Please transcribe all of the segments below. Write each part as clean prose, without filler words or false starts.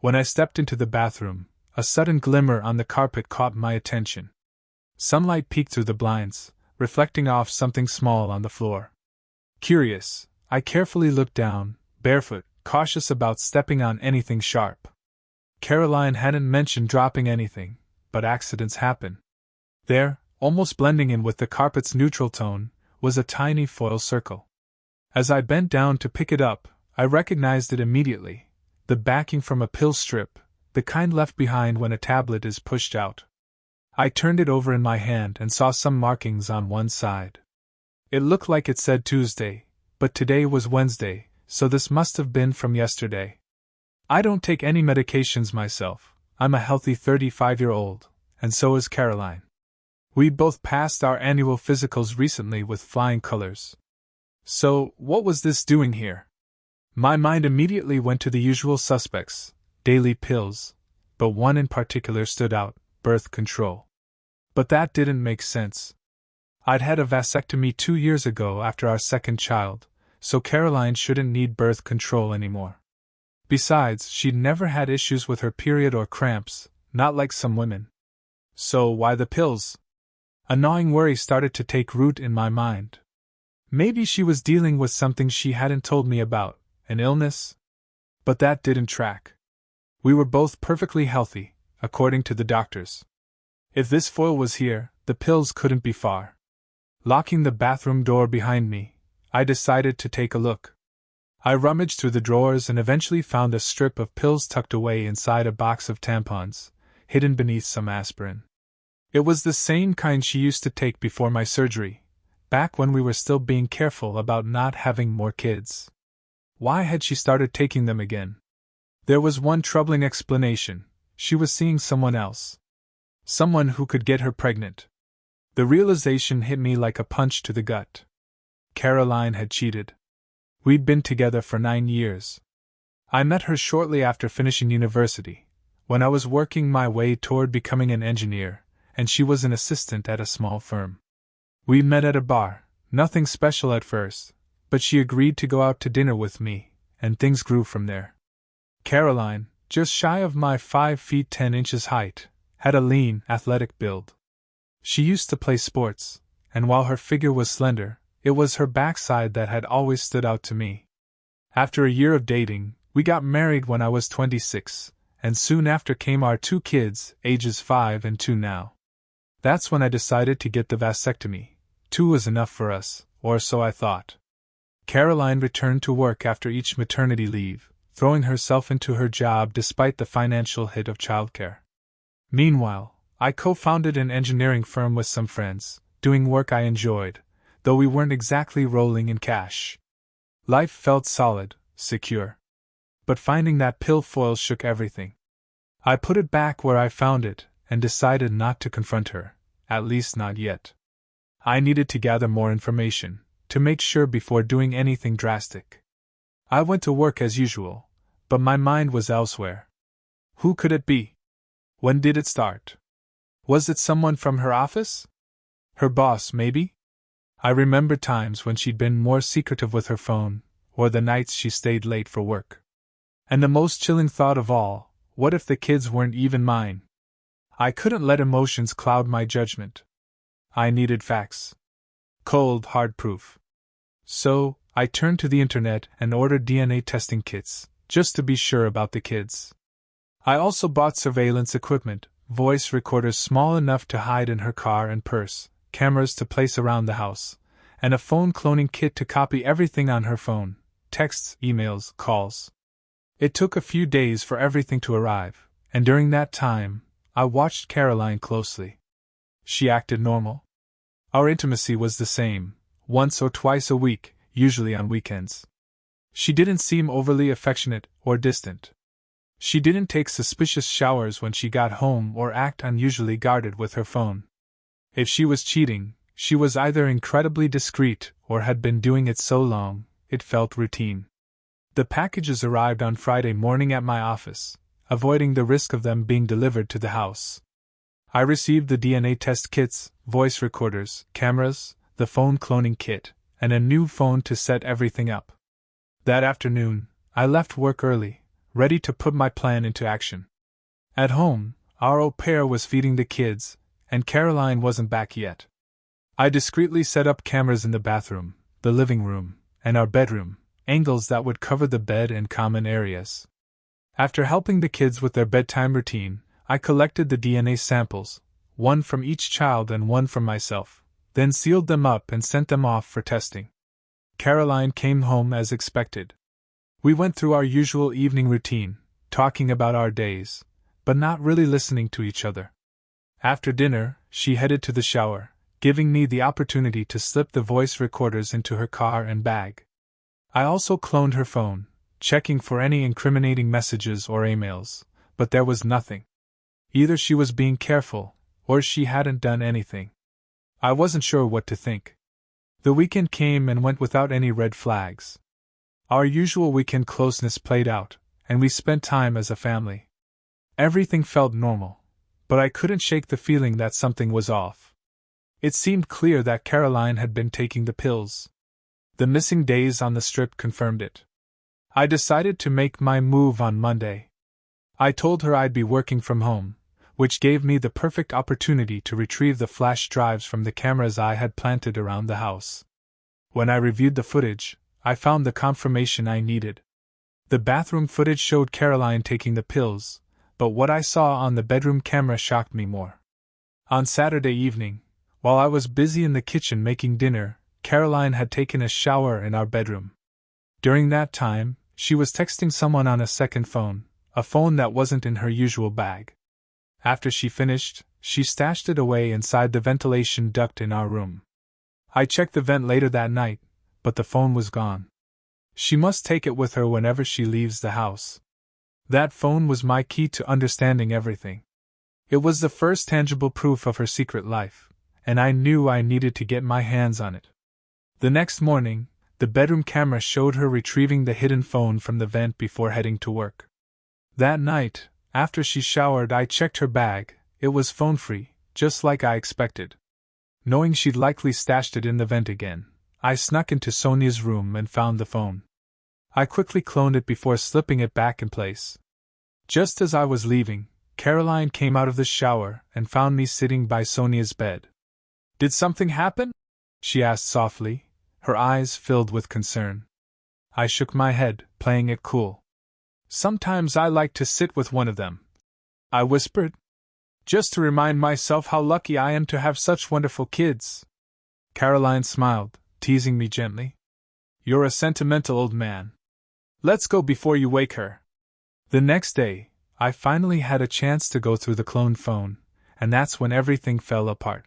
When I stepped into the bathroom, a sudden glimmer on the carpet caught my attention. Sunlight peeked through the blinds, reflecting off something small on the floor. Curious, I carefully looked down, barefoot, cautious about stepping on anything sharp. Caroline hadn't mentioned dropping anything, but accidents happen. There, almost blending in with the carpet's neutral tone, was a tiny foil circle. As I bent down to pick it up, I recognized it immediately, the backing from a pill strip, the kind left behind when a tablet is pushed out. I turned it over in my hand and saw some markings on one side. It looked like it said Tuesday, but today was Wednesday, so this must have been from yesterday. I don't take any medications myself. I'm a healthy 35-year-old, and so is Caroline. We'd both passed our annual physicals recently with flying colors. So, what was this doing here? My mind immediately went to the usual suspects, daily pills, but one in particular stood out, birth control. But that didn't make sense. I'd had a vasectomy 2 years ago after our second child, so Caroline shouldn't need birth control anymore. Besides, she'd never had issues with her period or cramps, not like some women. So why the pills? A gnawing worry started to take root in my mind. Maybe she was dealing with something she hadn't told me about, an illness? But that didn't track. We were both perfectly healthy, according to the doctors. If this foil was here, the pills couldn't be far. Locking the bathroom door behind me, I decided to take a look. I rummaged through the drawers and eventually found a strip of pills tucked away inside a box of tampons, hidden beneath some aspirin. It was the same kind she used to take before my surgery, back when we were still being careful about not having more kids. Why had she started taking them again? There was one troubling explanation: she was seeing someone else. Someone who could get her pregnant. The realization hit me like a punch to the gut. Caroline had cheated. We'd been together for 9 years. I met her shortly after finishing university, when I was working my way toward becoming an engineer, and she was an assistant at a small firm. We met at a bar, nothing special at first, but she agreed to go out to dinner with me, and things grew from there. Caroline, just shy of my 5 feet 10 inches height, had a lean, athletic build. She used to play sports, and while her figure was slender, it was her backside that had always stood out to me. After a year of dating, we got married when I was 26, and soon after came our 2 kids, ages 5 and 2 now. That's when I decided to get the vasectomy. 2 was enough for us, or so I thought. Caroline returned to work after each maternity leave, throwing herself into her job despite the financial hit of childcare. Meanwhile, I co-founded an engineering firm with some friends, doing work I enjoyed, though we weren't exactly rolling in cash. Life felt solid, secure. But finding that pill foil shook everything. I put it back where I found it, and decided not to confront her, at least not yet. I needed to gather more information, to make sure before doing anything drastic. I went to work as usual, but my mind was elsewhere. Who could it be? When did it start? Was it someone from her office? Her boss, maybe? I remembered times when she'd been more secretive with her phone, or the nights she stayed late for work. And the most chilling thought of all, what if the kids weren't even mine? I couldn't let emotions cloud my judgment. I needed facts. Cold, hard proof. So, I turned to the internet and ordered DNA testing kits, just to be sure about the kids. I also bought surveillance equipment, voice recorders small enough to hide in her car and purse, cameras to place around the house, and a phone cloning kit to copy everything on her phone, texts, emails, calls. It took a few days for everything to arrive, and during that time, I watched Caroline closely. She acted normal. Our intimacy was the same, once or twice a week, usually on weekends. She didn't seem overly affectionate or distant. She didn't take suspicious showers when she got home or act unusually guarded with her phone. If she was cheating, she was either incredibly discreet or had been doing it so long, it felt routine. The packages arrived on Friday morning at my office, avoiding the risk of them being delivered to the house. I received the DNA test kits, voice recorders, cameras, the phone cloning kit, and a new phone to set everything up. That afternoon, I left work early, ready to put my plan into action. At home, our au pair was feeding the kids, and Caroline wasn't back yet. I discreetly set up cameras in the bathroom, the living room, and our bedroom, angles that would cover the bed and common areas. After helping the kids with their bedtime routine, I collected the DNA samples, one from each child and one from myself, then sealed them up and sent them off for testing. Caroline came home as expected. We went through our usual evening routine, talking about our days, but not really listening to each other. After dinner, she headed to the shower, giving me the opportunity to slip the voice recorders into her car and bag. I also cloned her phone, checking for any incriminating messages or emails, but there was nothing. Either she was being careful, or she hadn't done anything. I wasn't sure what to think. The weekend came and went without any red flags. Our usual weekend closeness played out, and we spent time as a family. Everything felt normal, but I couldn't shake the feeling that something was off. It seemed clear that Caroline had been taking the pills. The missing days on the strip confirmed it. I decided to make my move on Monday. I told her I'd be working from home, which gave me the perfect opportunity to retrieve the flash drives from the cameras I had planted around the house. When I reviewed the footage, I found the confirmation I needed. The bathroom footage showed Caroline taking the pills, but what I saw on the bedroom camera shocked me more. On Saturday evening, while I was busy in the kitchen making dinner, Caroline had taken a shower in our bedroom. During that time, she was texting someone on a second phone, a phone that wasn't in her usual bag. After she finished, she stashed it away inside the ventilation duct in our room. I checked the vent later that night, but the phone was gone. She must take it with her whenever she leaves the house. That phone was my key to understanding everything. It was the first tangible proof of her secret life, and I knew I needed to get my hands on it. The next morning, the bedroom camera showed her retrieving the hidden phone from the vent before heading to work. That night, after she showered, I checked her bag. It was phone-free, just like I expected. Knowing she'd likely stashed it in the vent again, I snuck into Sonia's room and found the phone. I quickly cloned it before slipping it back in place. Just as I was leaving, Caroline came out of the shower and found me sitting by Sonia's bed. "Did something happen?" she asked softly, her eyes filled with concern. I shook my head, playing it cool. "Sometimes I like to sit with one of them," I whispered, "just to remind myself how lucky I am to have such wonderful kids." Caroline smiled, teasing me gently. "You're a sentimental old man. Let's go before you wake her." The next day, I finally had a chance to go through the cloned phone, and that's when everything fell apart.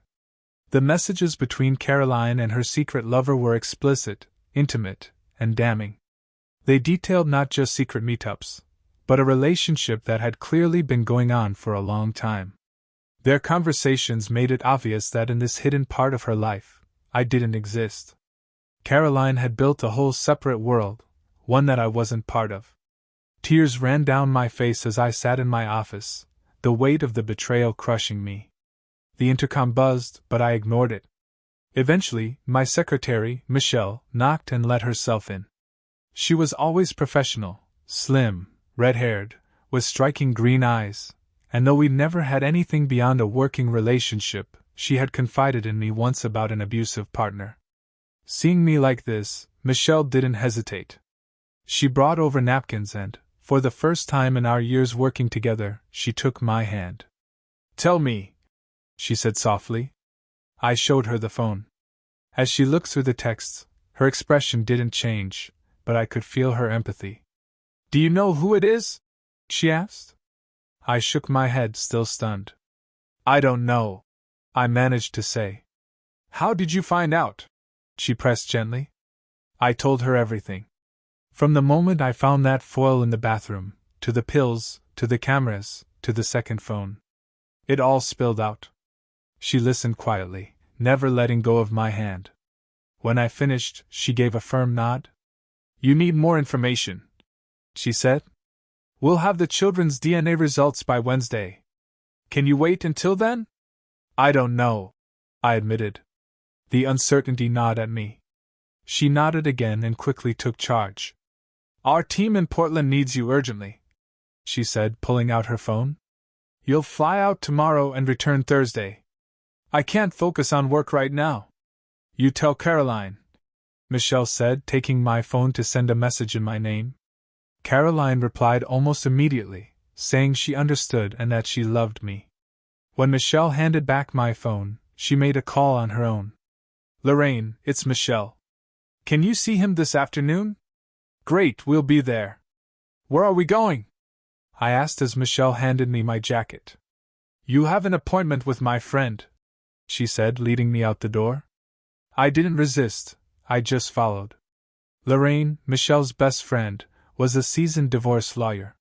The messages between Caroline and her secret lover were explicit, intimate, and damning. They detailed not just secret meetups, but a relationship that had clearly been going on for a long time. Their conversations made it obvious that in this hidden part of her life, I didn't exist. Caroline had built a whole separate world, one that I wasn't part of. Tears ran down my face as I sat in my office, the weight of the betrayal crushing me. The intercom buzzed, but I ignored it. Eventually, my secretary, Michelle, knocked and let herself in. She was always professional, slim, red-haired, with striking green eyes, and though we never had anything beyond a working relationship, she had confided in me once about an abusive partner. Seeing me like this, Michelle didn't hesitate. She brought over napkins and, for the first time in our years working together, she took my hand. "Tell me," she said softly. I showed her the phone. As she looked through the texts, her expression didn't change, but I could feel her empathy. "Do you know who it is?" she asked. I shook my head, still stunned. "I don't know," I managed to say. "How did you find out?" she pressed gently. I told her everything. From the moment I found that foil in the bathroom, to the pills, to the cameras, to the second phone. It all spilled out. She listened quietly, never letting go of my hand. When I finished, she gave a firm nod. "You need more information," she said. "We'll have the children's DNA results by Wednesday. Can you wait until then?" "I don't know," I admitted. The uncertainty gnawed at me. She nodded again and quickly took charge. "Our team in Portland needs you urgently. she said, pulling out her phone. You'll fly out tomorrow and return Thursday. I can't focus on work right now. You tell Caroline, Michelle said, taking my phone to send a message in my name. Caroline replied almost immediately, saying she understood and that she loved me. When Michelle handed back my phone, she made a call on her own. Lorraine, it's Michelle. Can you see him this afternoon? Great, we'll be there. Where are we going? I asked as Michelle handed me my jacket. You have an appointment with my friend, she said, leading me out the door. I didn't resist, I just followed. Lorraine, Michelle's best friend, was a seasoned divorce lawyer.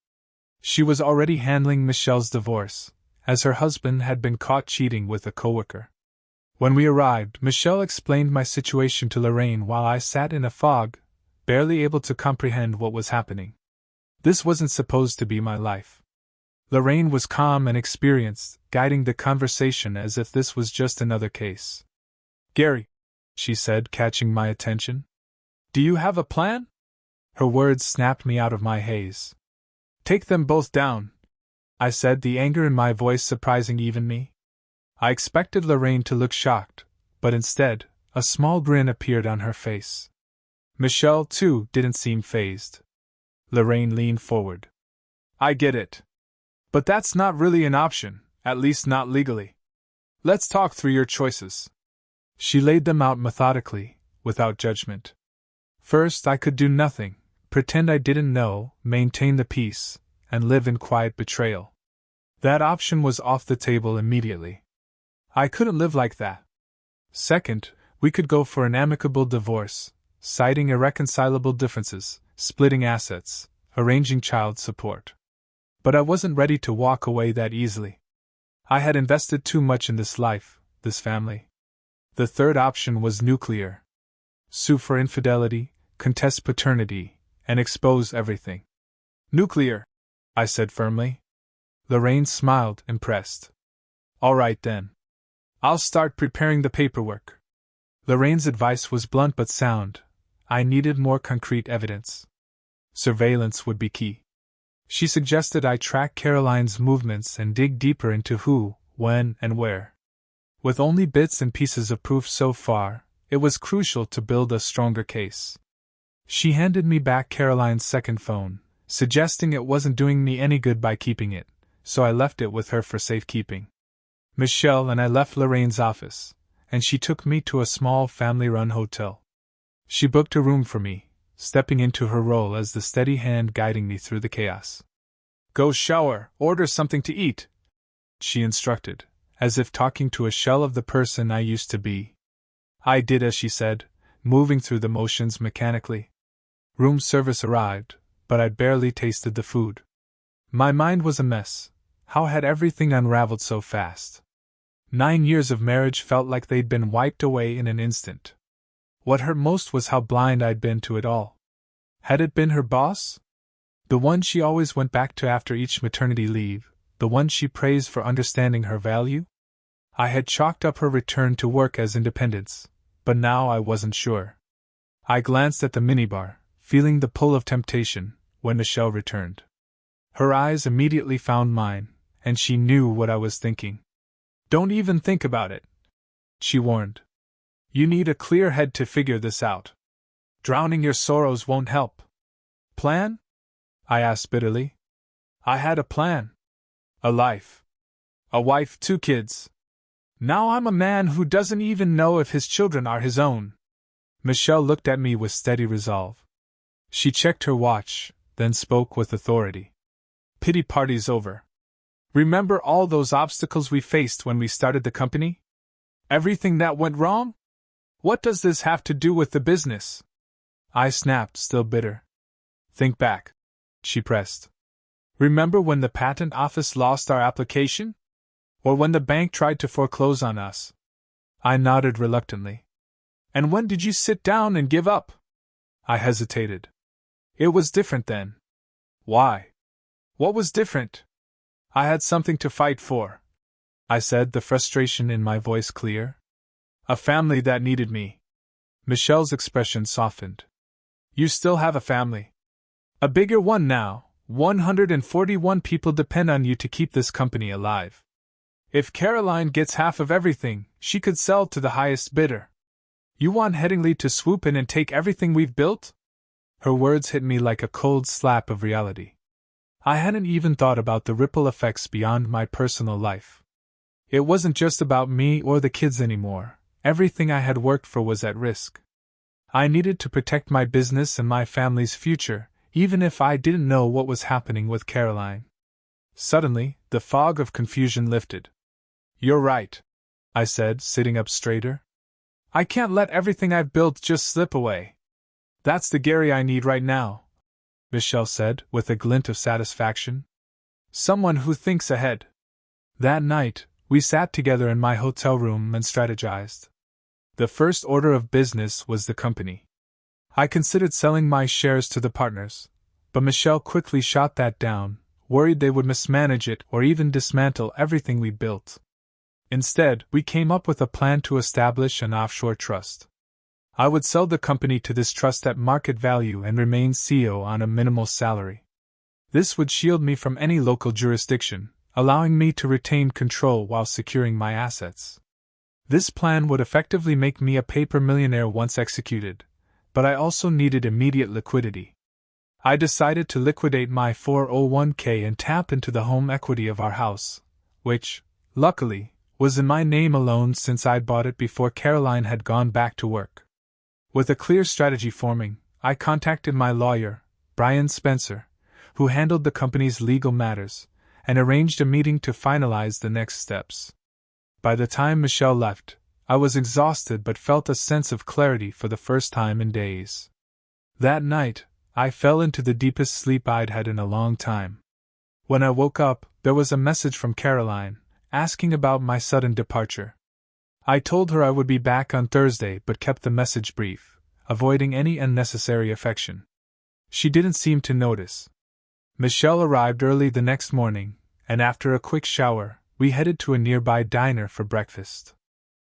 She was already handling Michelle's divorce, as her husband had been caught cheating with a coworker. When we arrived, Michelle explained my situation to Lorraine while I sat in a fog, barely able to comprehend what was happening. This wasn't supposed to be my life. Lorraine was calm and experienced, guiding the conversation as if this was just another case. Gary, she said, catching my attention. Do you have a plan? Her words snapped me out of my haze. Take them both down, I said, the anger in my voice surprising even me. I expected Lorraine to look shocked, but instead, a small grin appeared on her face. Michelle, too, didn't seem fazed. Lorraine leaned forward. I get it. But that's not really an option, at least not legally. Let's talk through your choices. She laid them out methodically, without judgment. First, I could do nothing, pretend I didn't know, maintain the peace, and live in quiet betrayal. That option was off the table immediately. I couldn't live like that. Second, we could go for an amicable divorce, citing irreconcilable differences, splitting assets, arranging child support. But I wasn't ready to walk away that easily. I had invested too much in this life, this family. The third option was nuclear. Sue for infidelity, contest paternity, and expose everything. Nuclear, I said firmly. Lorraine smiled, impressed. All right then. I'll start preparing the paperwork. Lorraine's advice was blunt but sound. I needed more concrete evidence. Surveillance would be key. She suggested I track Caroline's movements and dig deeper into who, when, and where. With only bits and pieces of proof so far, it was crucial to build a stronger case. She handed me back Caroline's second phone, suggesting it wasn't doing me any good by keeping it, so I left it with her for safekeeping. Michelle and I left Lorraine's office, and she took me to a small family-run hotel. She booked a room for me, stepping into her role as the steady hand guiding me through the chaos. Go shower, order something to eat, she instructed, as if talking to a shell of the person I used to be. I did as she said, moving through the motions mechanically. Room service arrived, but I'd barely tasted the food. My mind was a mess. How had everything unraveled so fast? 9 years of marriage felt like they'd been wiped away in an instant. What hurt most was how blind I'd been to it all. Had it been her boss? The one she always went back to after each maternity leave, the one she praised for understanding her value? I had chalked up her return to work as independence, but now I wasn't sure. I glanced at the minibar, feeling the pull of temptation, when Michelle returned. Her eyes immediately found mine, and she knew what I was thinking. Don't even think about it, she warned. You need a clear head to figure this out. Drowning your sorrows won't help. Plan? I asked bitterly. I had a plan. A life. A wife, 2 kids. Now I'm a man who doesn't even know if his children are his own. Michelle looked at me with steady resolve. She checked her watch, then spoke with authority. Pity party's over. Remember all those obstacles we faced when we started the company? Everything that went wrong? What does this have to do with the business? I snapped, still bitter. Think back, she pressed. Remember when the patent office lost our application? Or when the bank tried to foreclose on us? I nodded reluctantly. And when did you sit down and give up? I hesitated. It was different then. Why? What was different? I had something to fight for, I said, the frustration in my voice clear. A family that needed me. Michelle's expression softened. You still have a family. A bigger one now, 141 people depend on you to keep this company alive. If Caroline gets half of everything, she could sell to the highest bidder. You want Headingley to swoop in and take everything we've built?" Her words hit me like a cold slap of reality. I hadn't even thought about the ripple effects beyond my personal life. It wasn't just about me or the kids anymore. Everything I had worked for was at risk. I needed to protect my business and my family's future, even if I didn't know what was happening with Caroline. Suddenly, the fog of confusion lifted. "You're right," I said, sitting up straighter. "I can't let everything I've built just slip away." "That's the Gary I need right now," Michelle said, with a glint of satisfaction. "Someone who thinks ahead." That night, we sat together in my hotel room and strategized. The first order of business was the company. I considered selling my shares to the partners, but Michelle quickly shot that down, worried they would mismanage it or even dismantle everything we built. Instead, we came up with a plan to establish an offshore trust. I would sell the company to this trust at market value and remain CEO on a minimal salary. This would shield me from any local jurisdiction, allowing me to retain control while securing my assets. This plan would effectively make me a paper millionaire once executed, but I also needed immediate liquidity. I decided to liquidate my 401k and tap into the home equity of our house, which, luckily, was in my name alone since I'd bought it before Caroline had gone back to work. With a clear strategy forming, I contacted my lawyer, Brian Spencer, who handled the company's legal matters, and arranged a meeting to finalize the next steps. By the time Michelle left, I was exhausted but felt a sense of clarity for the first time in days. That night, I fell into the deepest sleep I'd had in a long time. When I woke up, there was a message from Caroline, asking about my sudden departure. I told her I would be back on Thursday but kept the message brief, avoiding any unnecessary affection. She didn't seem to notice. Michelle arrived early the next morning, and after a quick shower, we headed to a nearby diner for breakfast.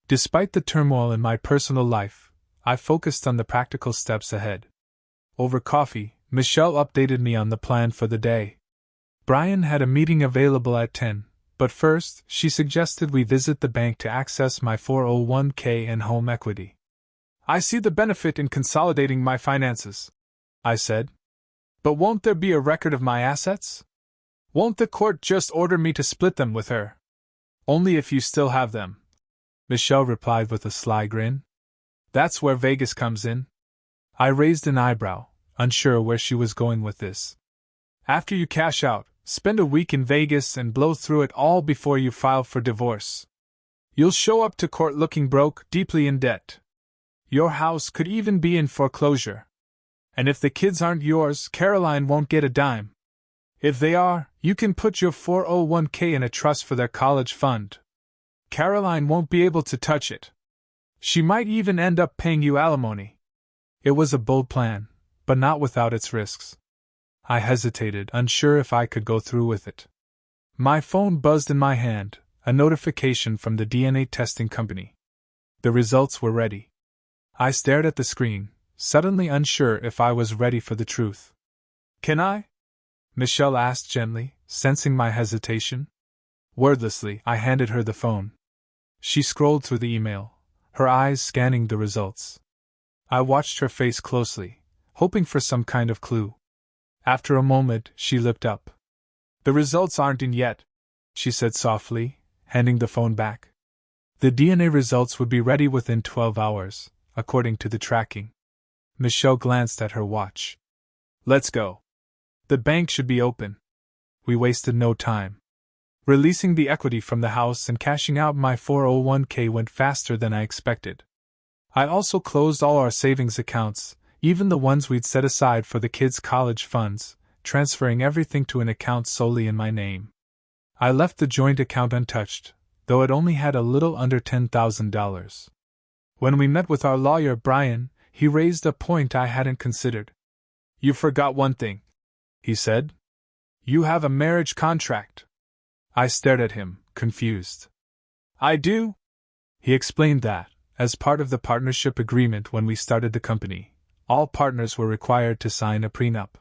Despite the turmoil in my personal life, I focused on the practical steps ahead. Over coffee, Michelle updated me on the plan for the day. Brian had a meeting available at 10. But first, she suggested we visit the bank to access my 401k and home equity. "I see the benefit in consolidating my finances," I said. "But won't there be a record of my assets? Won't the court just order me to split them with her?" "Only if you still have them," Michelle replied with a sly grin. "That's where Vegas comes in." I raised an eyebrow, unsure where she was going with this. "After you cash out, spend a week in Vegas and blow through it all before you file for divorce. You'll show up to court looking broke, deeply in debt. Your house could even be in foreclosure. And if the kids aren't yours, Caroline won't get a dime. If they are, you can put your 401k in a trust for their college fund. Caroline won't be able to touch it. She might even end up paying you alimony." It was a bold plan, but not without its risks. I hesitated, unsure if I could go through with it. My phone buzzed in my hand, a notification from the DNA testing company. The results were ready. I stared at the screen, suddenly unsure if I was ready for the truth. "Can I?" Michelle asked gently, sensing my hesitation. Wordlessly, I handed her the phone. She scrolled through the email, her eyes scanning the results. I watched her face closely, hoping for some kind of clue. After a moment, she looked up. "The results aren't in yet," she said softly, handing the phone back. The DNA results would be ready within 12 hours, according to the tracking. Michelle glanced at her watch. "Let's go. The bank should be open." We wasted no time. Releasing the equity from the house and cashing out my 401k went faster than I expected. I also closed all our savings accounts, even the ones we'd set aside for the kids' college funds, transferring everything to an account solely in my name. I left the joint account untouched, though it only had a little under $10,000. When we met with our lawyer Brian, he raised a point I hadn't considered. "You forgot one thing," he said. "You have a marriage contract." I stared at him, confused. "I do?" He explained that, as part of the partnership agreement when we started the company, all partners were required to sign a prenup.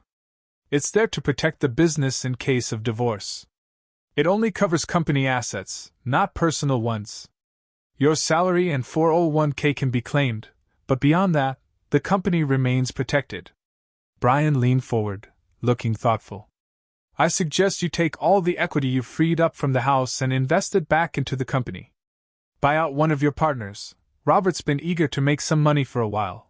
It's there to protect the business in case of divorce. It only covers company assets, not personal ones. Your salary and 401k can be claimed, but beyond that, the company remains protected. Brian leaned forward, looking thoughtful. I suggest you take all the equity you've freed up from the house and invest it back into the company. Buy out one of your partners. Robert's been eager to make some money for a while.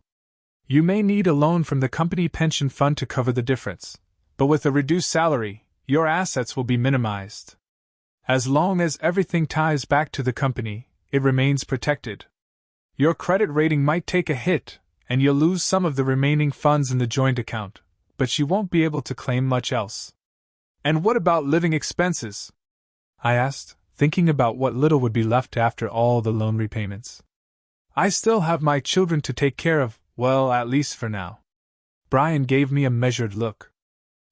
You may need a loan from the company pension fund to cover the difference, but with a reduced salary, your assets will be minimized. As long as everything ties back to the company, it remains protected. Your credit rating might take a hit, and you'll lose some of the remaining funds in the joint account, but you won't be able to claim much else. And what about living expenses? I asked, thinking about what little would be left after all the loan repayments. I still have my children to take care of, well, at least for now. Brian gave me a measured look.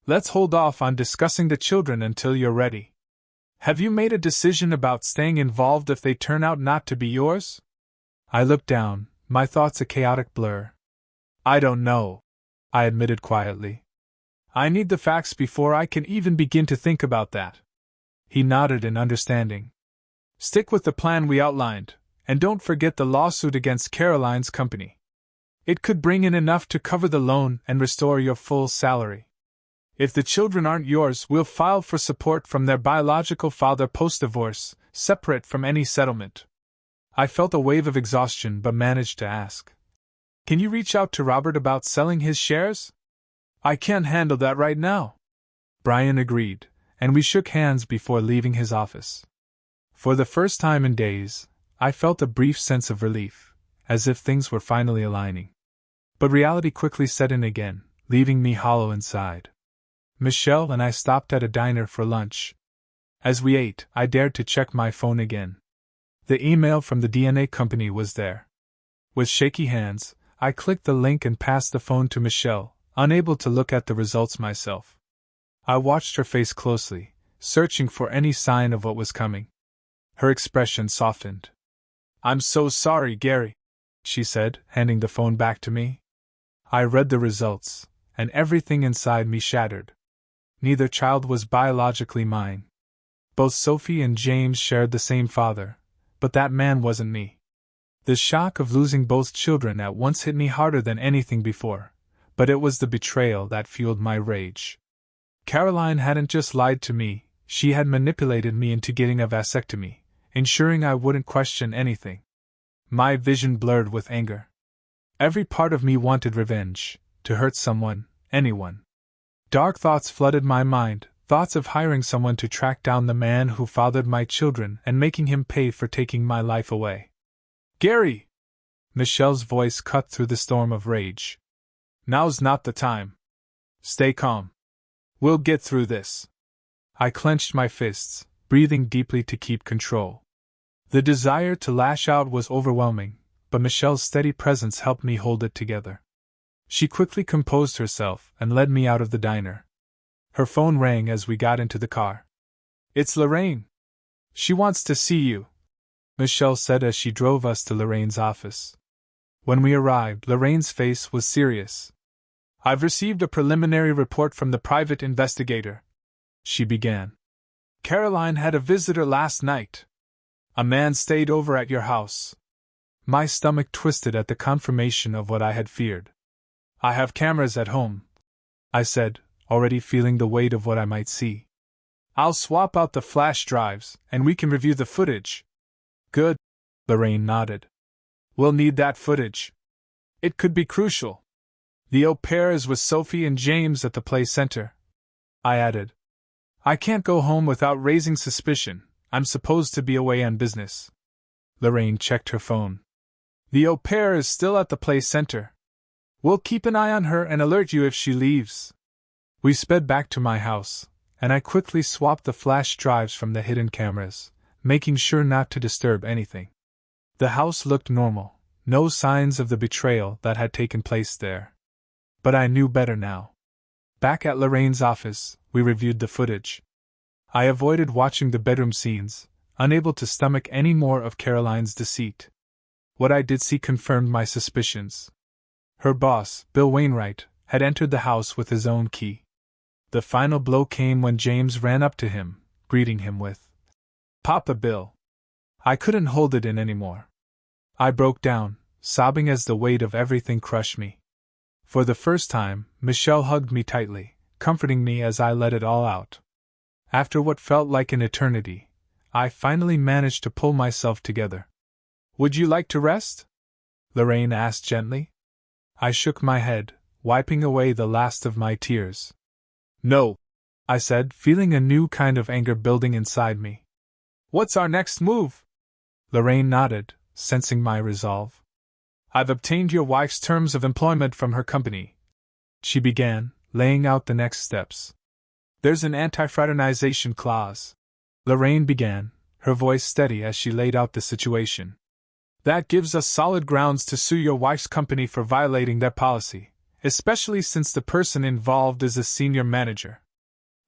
Let's hold off on discussing the children until you're ready. Have you made a decision about staying involved if they turn out not to be yours? I looked down, my thoughts a chaotic blur. I don't know, I admitted quietly. I need the facts before I can even begin to think about that. He nodded in understanding. Stick with the plan we outlined, and don't forget the lawsuit against Caroline's company. It could bring in enough to cover the loan and restore your full salary. If the children aren't yours, we'll file for support from their biological father post-divorce, separate from any settlement. I felt a wave of exhaustion but managed to ask. Can you reach out to Robert about selling his shares? I can't handle that right now. Brian agreed, and we shook hands before leaving his office. For the first time in days, I felt a brief sense of relief, as if things were finally aligning. But reality quickly set in again, leaving me hollow inside. Michelle and I stopped at a diner for lunch. As we ate, I dared to check my phone again. The email from the DNA company was there. With shaky hands, I clicked the link and passed the phone to Michelle, unable to look at the results myself. I watched her face closely, searching for any sign of what was coming. Her expression softened. I'm so sorry, Gary, she said, handing the phone back to me. I read the results, and everything inside me shattered. Neither child was biologically mine. Both Sophie and James shared the same father, but that man wasn't me. The shock of losing both children at once hit me harder than anything before, but it was the betrayal that fueled my rage. Caroline hadn't just lied to me, she had manipulated me into getting a vasectomy, ensuring I wouldn't question anything. My vision blurred with anger. Every part of me wanted revenge, to hurt someone, anyone. Dark thoughts flooded my mind, thoughts of hiring someone to track down the man who fathered my children and making him pay for taking my life away. Gary! Michelle's voice cut through the storm of rage. Now's not the time. Stay calm. We'll get through this. I clenched my fists, breathing deeply to keep control. The desire to lash out was overwhelming, but Michelle's steady presence helped me hold it together. She quickly composed herself and led me out of the diner. Her phone rang as we got into the car. It's Lorraine. She wants to see you, Michelle said as she drove us to Lorraine's office. When we arrived, Lorraine's face was serious. I've received a preliminary report from the private investigator, she began. Caroline had a visitor last night. A man stayed over at your house. My stomach twisted at the confirmation of what I had feared. I have cameras at home, I said, already feeling the weight of what I might see. I'll swap out the flash drives, and we can review the footage. Good, Lorraine nodded. We'll need that footage. It could be crucial. The au pair is with Sophie and James at the play center, I added. I can't go home without raising suspicion. I'm supposed to be away on business. Lorraine checked her phone. The au pair is still at the play center. We'll keep an eye on her and alert you if she leaves. We sped back to my house, and I quickly swapped the flash drives from the hidden cameras, making sure not to disturb anything. The house looked normal, no signs of the betrayal that had taken place there. But I knew better now. Back at Lorraine's office, we reviewed the footage. I avoided watching the bedroom scenes, unable to stomach any more of Caroline's deceit. What I did see confirmed my suspicions. Her boss, Bill Wainwright, had entered the house with his own key. The final blow came when James ran up to him, greeting him with, "Papa Bill." I couldn't hold it in anymore. I broke down, sobbing as the weight of everything crushed me. For the first time, Michelle hugged me tightly, comforting me as I let it all out. After what felt like an eternity, I finally managed to pull myself together. "Would you like to rest?" Lorraine asked gently. I shook my head, wiping away the last of my tears. "No," I said, feeling a new kind of anger building inside me. "What's our next move?" Lorraine nodded, sensing my resolve. "I've obtained your wife's terms of employment from her company," she began, laying out the next steps. "There's an anti-fraternization clause," Lorraine began, her voice steady as she laid out the situation. "That gives us solid grounds to sue your wife's company for violating that policy, especially since the person involved is a senior manager."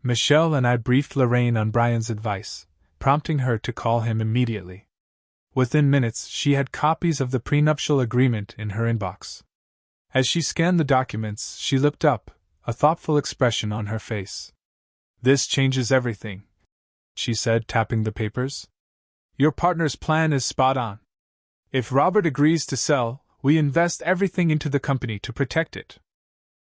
Michelle and I briefed Lorraine on Brian's advice, prompting her to call him immediately. Within minutes, she had copies of the prenuptial agreement in her inbox. As she scanned the documents, she looked up, a thoughtful expression on her face. "This changes everything," she said, tapping the papers. "Your partner's plan is spot on. If Robert agrees to sell, we invest everything into the company to protect it.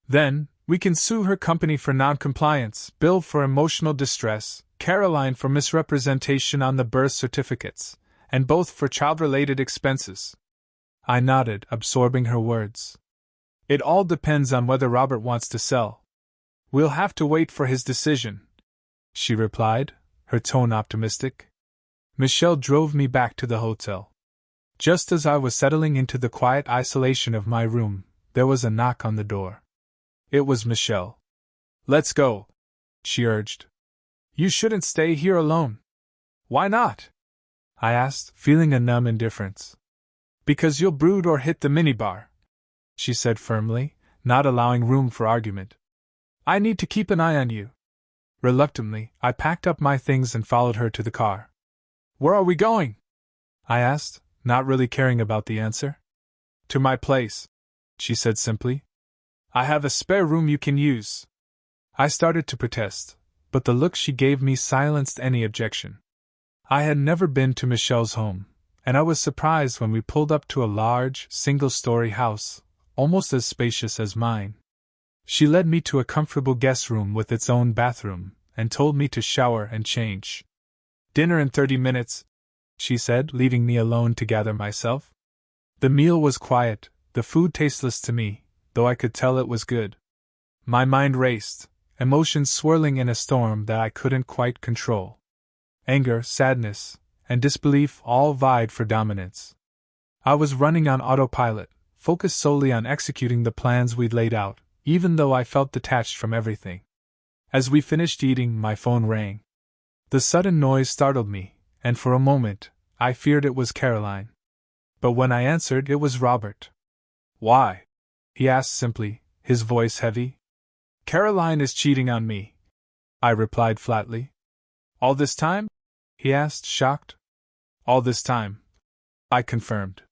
Then, we can sue her company for non-compliance, Bill for emotional distress, Caroline for misrepresentation on the birth certificates, and both for child-related expenses." I nodded, absorbing her words. "It all depends on whether Robert wants to sell. We'll have to wait for his decision," she replied, her tone optimistic. Michelle drove me back to the hotel. Just as I was settling into the quiet isolation of my room, there was a knock on the door. It was Michelle. "Let's go," she urged. "You shouldn't stay here alone." "Why not?" I asked, feeling a numb indifference. "Because you'll brood or hit the minibar," she said firmly, not allowing room for argument. "I need to keep an eye on you." Reluctantly, I packed up my things and followed her to the car. "Where are we going?" I asked, not really caring about the answer. "To my place," she said simply. "I have a spare room you can use." I started to protest, but the look she gave me silenced any objection. I had never been to Michelle's home, and I was surprised when we pulled up to a large, single-story house, almost as spacious as mine. She led me to a comfortable guest room with its own bathroom, and told me to shower and change. "Dinner in 30 minutes, she said, leaving me alone to gather myself. The meal was quiet, the food tasteless to me, though I could tell it was good. My mind raced, emotions swirling in a storm that I couldn't quite control. Anger, sadness, and disbelief all vied for dominance. I was running on autopilot, focused solely on executing the plans we'd laid out, even though I felt detached from everything. As we finished eating, my phone rang. The sudden noise startled me, and for a moment, I feared it was Caroline. But when I answered, it was Robert. "Why?" he asked simply, his voice heavy. "Caroline is cheating on me," I replied flatly. "All this time?" he asked, shocked. "All this time," I confirmed.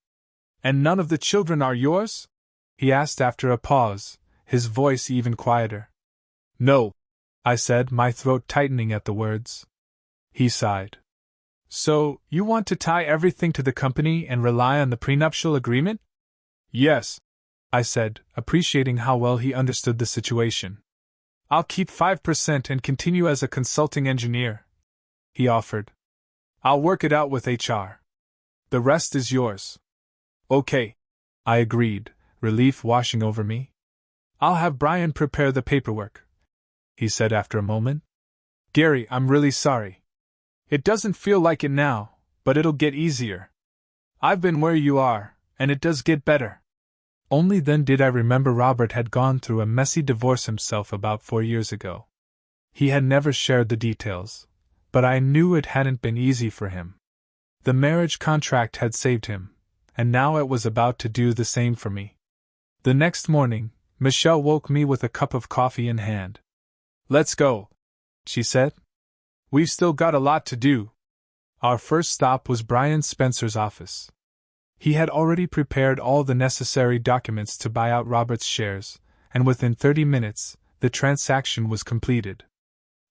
"And none of the children are yours?" he asked after a pause, his voice even quieter. "No," I said, my throat tightening at the words. He sighed. "So, you want to tie everything to the company and rely on the prenuptial agreement?" "Yes," I said, appreciating how well he understood the situation. "I'll keep 5% and continue as a consulting engineer," he offered. "I'll work it out with HR. The rest is yours." "Okay," I agreed, relief washing over me. "I'll have Brian prepare the paperwork," he said after a moment. "Gary, I'm really sorry. It doesn't feel like it now, but it'll get easier. I've been where you are, and it does get better." Only then did I remember Robert had gone through a messy divorce himself about 4 years ago. He had never shared the details, but I knew it hadn't been easy for him. The marriage contract had saved him, and now it was about to do the same for me. The next morning, Michelle woke me with a cup of coffee in hand. "Let's go," she said. "We've still got a lot to do." Our first stop was Brian Spencer's office. He had already prepared all the necessary documents to buy out Robert's shares, and within 30 minutes, the transaction was completed.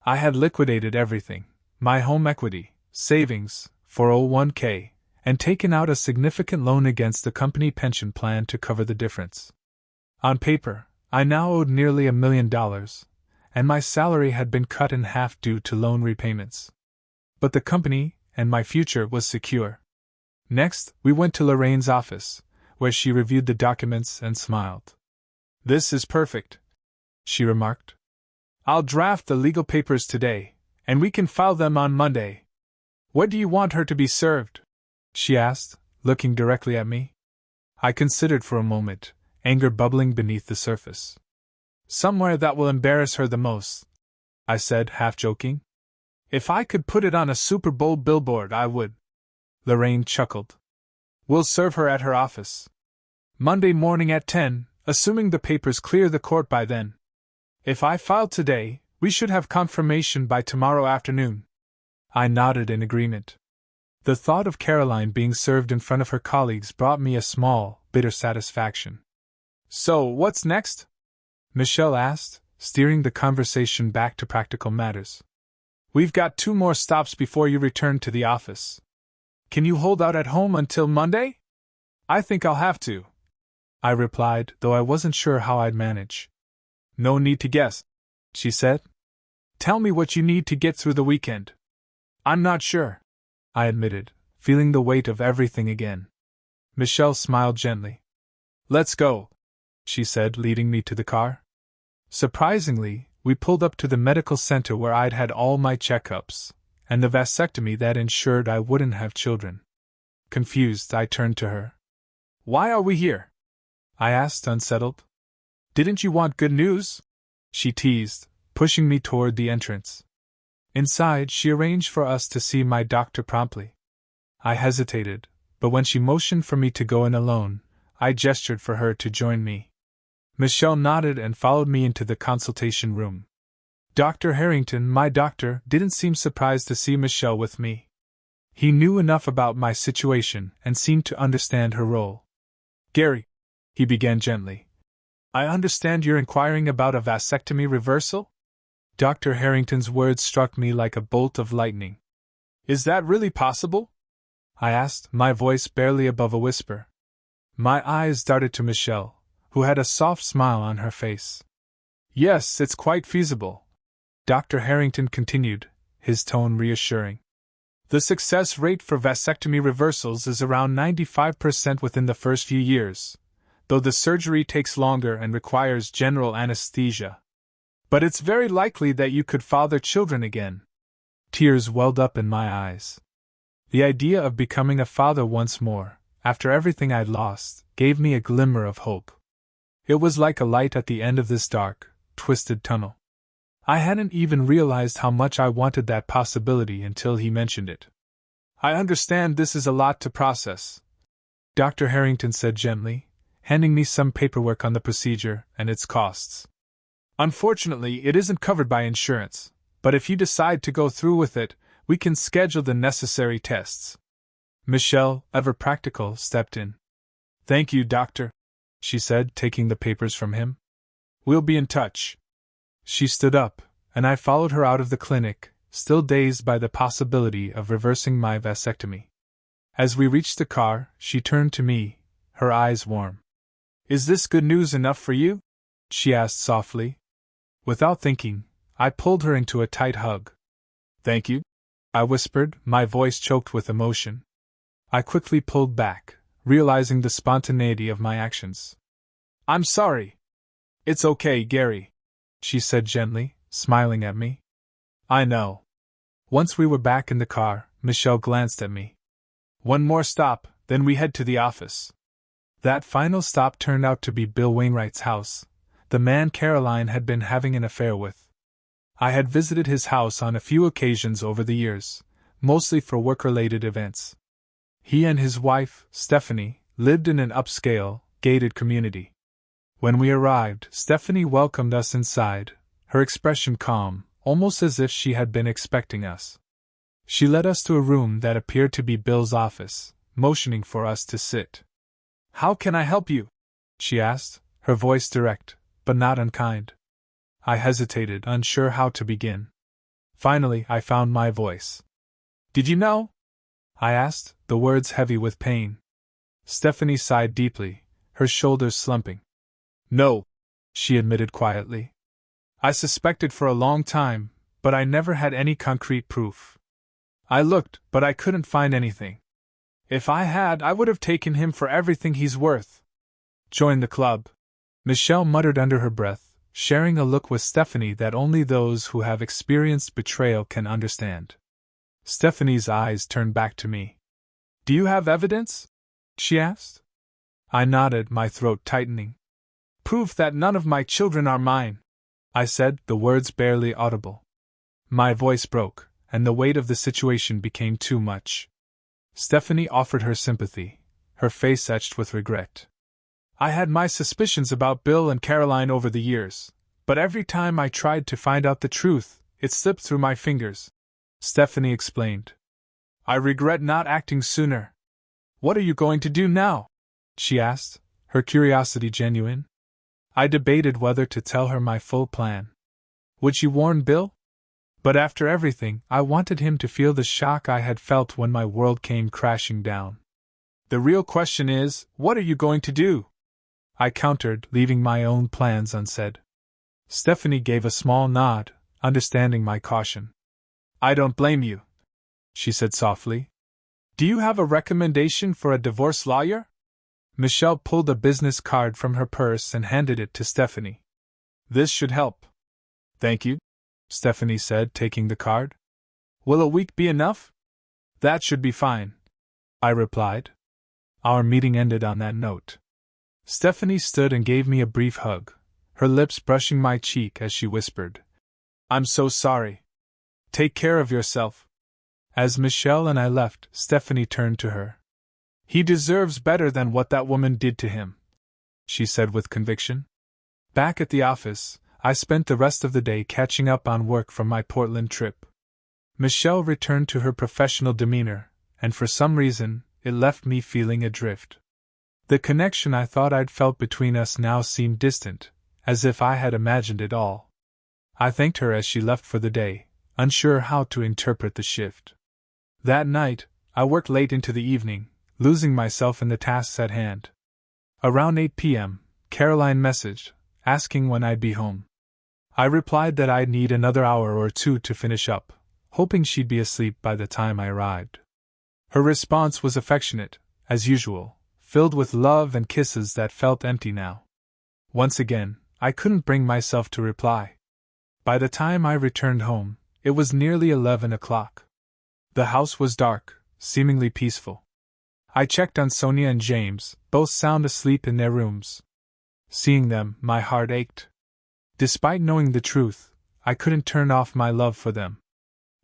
I had liquidated everything, my home equity, savings, 401k, and taken out a significant loan against the company pension plan to cover the difference. On paper, I now owed nearly $1 million, and my salary had been cut in half due to loan repayments. But the company and my future was secure. Next, we went to Lorraine's office, where she reviewed the documents and smiled. "This is perfect," she remarked. "I'll draft the legal papers today, and we can file them on Monday. Where do you want her to be served?" she asked, looking directly at me. I considered for a moment, anger bubbling beneath the surface. "Somewhere that will embarrass her the most," I said, half joking. "If I could put it on a Super Bowl billboard, I would." Lorraine chuckled. "We'll serve her at her office. Monday morning at 10, assuming the papers clear the court by then. If I file today, we should have confirmation by tomorrow afternoon." I nodded in agreement. The thought of Caroline being served in front of her colleagues brought me a small, bitter satisfaction. "So, what's next?" Michelle asked, steering the conversation back to practical matters. "We've got 2 more stops before you return to the office. Can you hold out at home until Monday?" "I think I'll have to," I replied, though I wasn't sure how I'd manage. "No need to guess," she said. "Tell me what you need to get through the weekend." "I'm not sure," I admitted, feeling the weight of everything again. Michelle smiled gently. "Let's go," she said, leading me to the car. Surprisingly, we pulled up to the medical center where I'd had all my checkups, and the vasectomy that ensured I wouldn't have children. Confused, I turned to her. "Why are we here?" I asked, unsettled. "Didn't you want good news?" she teased, pushing me toward the entrance. Inside, she arranged for us to see my doctor promptly. I hesitated, but when she motioned for me to go in alone, I gestured for her to join me. Michelle nodded and followed me into the consultation room. Dr. Harrington, my doctor, didn't seem surprised to see Michelle with me. He knew enough about my situation and seemed to understand her role. "Gary," he began gently, "I understand you're inquiring about a vasectomy reversal?" Dr. Harrington's words struck me like a bolt of lightning. "Is that really possible?" I asked, my voice barely above a whisper. My eyes darted to Michelle, who had a soft smile on her face. "Yes, it's quite feasible," Dr. Harrington continued, his tone reassuring. "The success rate for vasectomy reversals is around 95% within the first few years, though the surgery takes longer and requires general anesthesia. But it's very likely that you could father children again." Tears welled up in my eyes. The idea of becoming a father once more, after everything I'd lost, gave me a glimmer of hope. It was like a light at the end of this dark, twisted tunnel. I hadn't even realized how much I wanted that possibility until he mentioned it. "I understand this is a lot to process," Dr. Harrington said gently, handing me some paperwork on the procedure and its costs. "Unfortunately, it isn't covered by insurance, but if you decide to go through with it, we can schedule the necessary tests." Michelle, ever practical, stepped in. "Thank you, doctor," she said, taking the papers from him. "We'll be in touch." She stood up, and I followed her out of the clinic, still dazed by the possibility of reversing my vasectomy. As we reached the car, she turned to me, her eyes warm. "Is this good news enough for you?" she asked softly. Without thinking, I pulled her into a tight hug. "Thank you," I whispered, my voice choked with emotion. I quickly pulled back, realizing the spontaneity of my actions. "I'm sorry." "It's okay, Gary," she said gently, smiling at me. "I know." Once we were back in the car, Michelle glanced at me. "One more stop, then we head to the office." That final stop turned out to be Bill Wainwright's house, the man Caroline had been having an affair with. I had visited his house on a few occasions over the years, mostly for work-related events. He and his wife, Stephanie, lived in an upscale, gated community. When we arrived, Stephanie welcomed us inside, her expression calm, almost as if she had been expecting us. She led us to a room that appeared to be Bill's office, motioning for us to sit. "How can I help you?" she asked, her voice direct, but not unkind. I hesitated, unsure how to begin. Finally, I found my voice. Did you know? I asked, the words heavy with pain. Stephanie sighed deeply, her shoulders slumping. No, she admitted quietly. I suspected for a long time, but I never had any concrete proof. I looked, but I couldn't find anything. If I had, I would have taken him for everything he's worth. Join the club, Michelle muttered under her breath, sharing a look with Stephanie that only those who have experienced betrayal can understand. Stephanie's eyes turned back to me. Do you have evidence? She asked. I nodded, my throat tightening. Proof that none of my children are mine, I said, the words barely audible. My voice broke, and the weight of the situation became too much. Stephanie offered her sympathy, her face etched with regret. I had my suspicions about Bill and Caroline over the years, but every time I tried to find out the truth, it slipped through my fingers, Stephanie explained. I regret not acting sooner. What are you going to do now? She asked, her curiosity genuine. I debated whether to tell her my full plan. Would she warn Bill? But after everything, I wanted him to feel the shock I had felt when my world came crashing down. The real question is, what are you going to do? I countered, leaving my own plans unsaid. Stephanie gave a small nod, understanding my caution. I don't blame you, she said softly. Do you have a recommendation for a divorce lawyer? Michelle pulled a business card from her purse and handed it to Stephanie. This should help. Thank you, Stephanie said, taking the card. Will a week be enough? That should be fine, I replied. Our meeting ended on that note. Stephanie stood and gave me a brief hug, her lips brushing my cheek as she whispered, I'm so sorry. Take care of yourself. As Michelle and I left, Stephanie turned to her. He deserves better than what that woman did to him, she said with conviction. Back at the office, I spent the rest of the day catching up on work from my Portland trip. Michelle returned to her professional demeanor, and for some reason, it left me feeling adrift. The connection I thought I'd felt between us now seemed distant, as if I had imagined it all. I thanked her as she left for the day, unsure how to interpret the shift. That night, I worked late into the evening, losing myself in the tasks at hand. Around 8 p.m., Caroline messaged, asking when I'd be home. I replied that I'd need another hour or two to finish up, hoping she'd be asleep by the time I arrived. Her response was affectionate, as usual, filled with love and kisses that felt empty now. Once again, I couldn't bring myself to reply. By the time I returned home, it was nearly 11 o'clock. The house was dark, seemingly peaceful. I checked on Sonia and James, both sound asleep in their rooms. Seeing them, my heart ached. Despite knowing the truth, I couldn't turn off my love for them.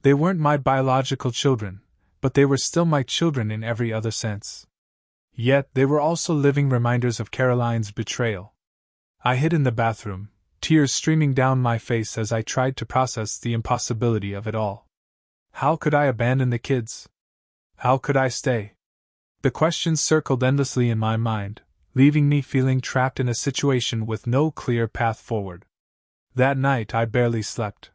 They weren't my biological children, but they were still my children in every other sense. Yet they were also living reminders of Caroline's betrayal. I hid in the bathroom, tears streaming down my face as I tried to process the impossibility of it all. How could I abandon the kids? How could I stay? The questions circled endlessly in my mind, leaving me feeling trapped in a situation with no clear path forward. That night I barely slept.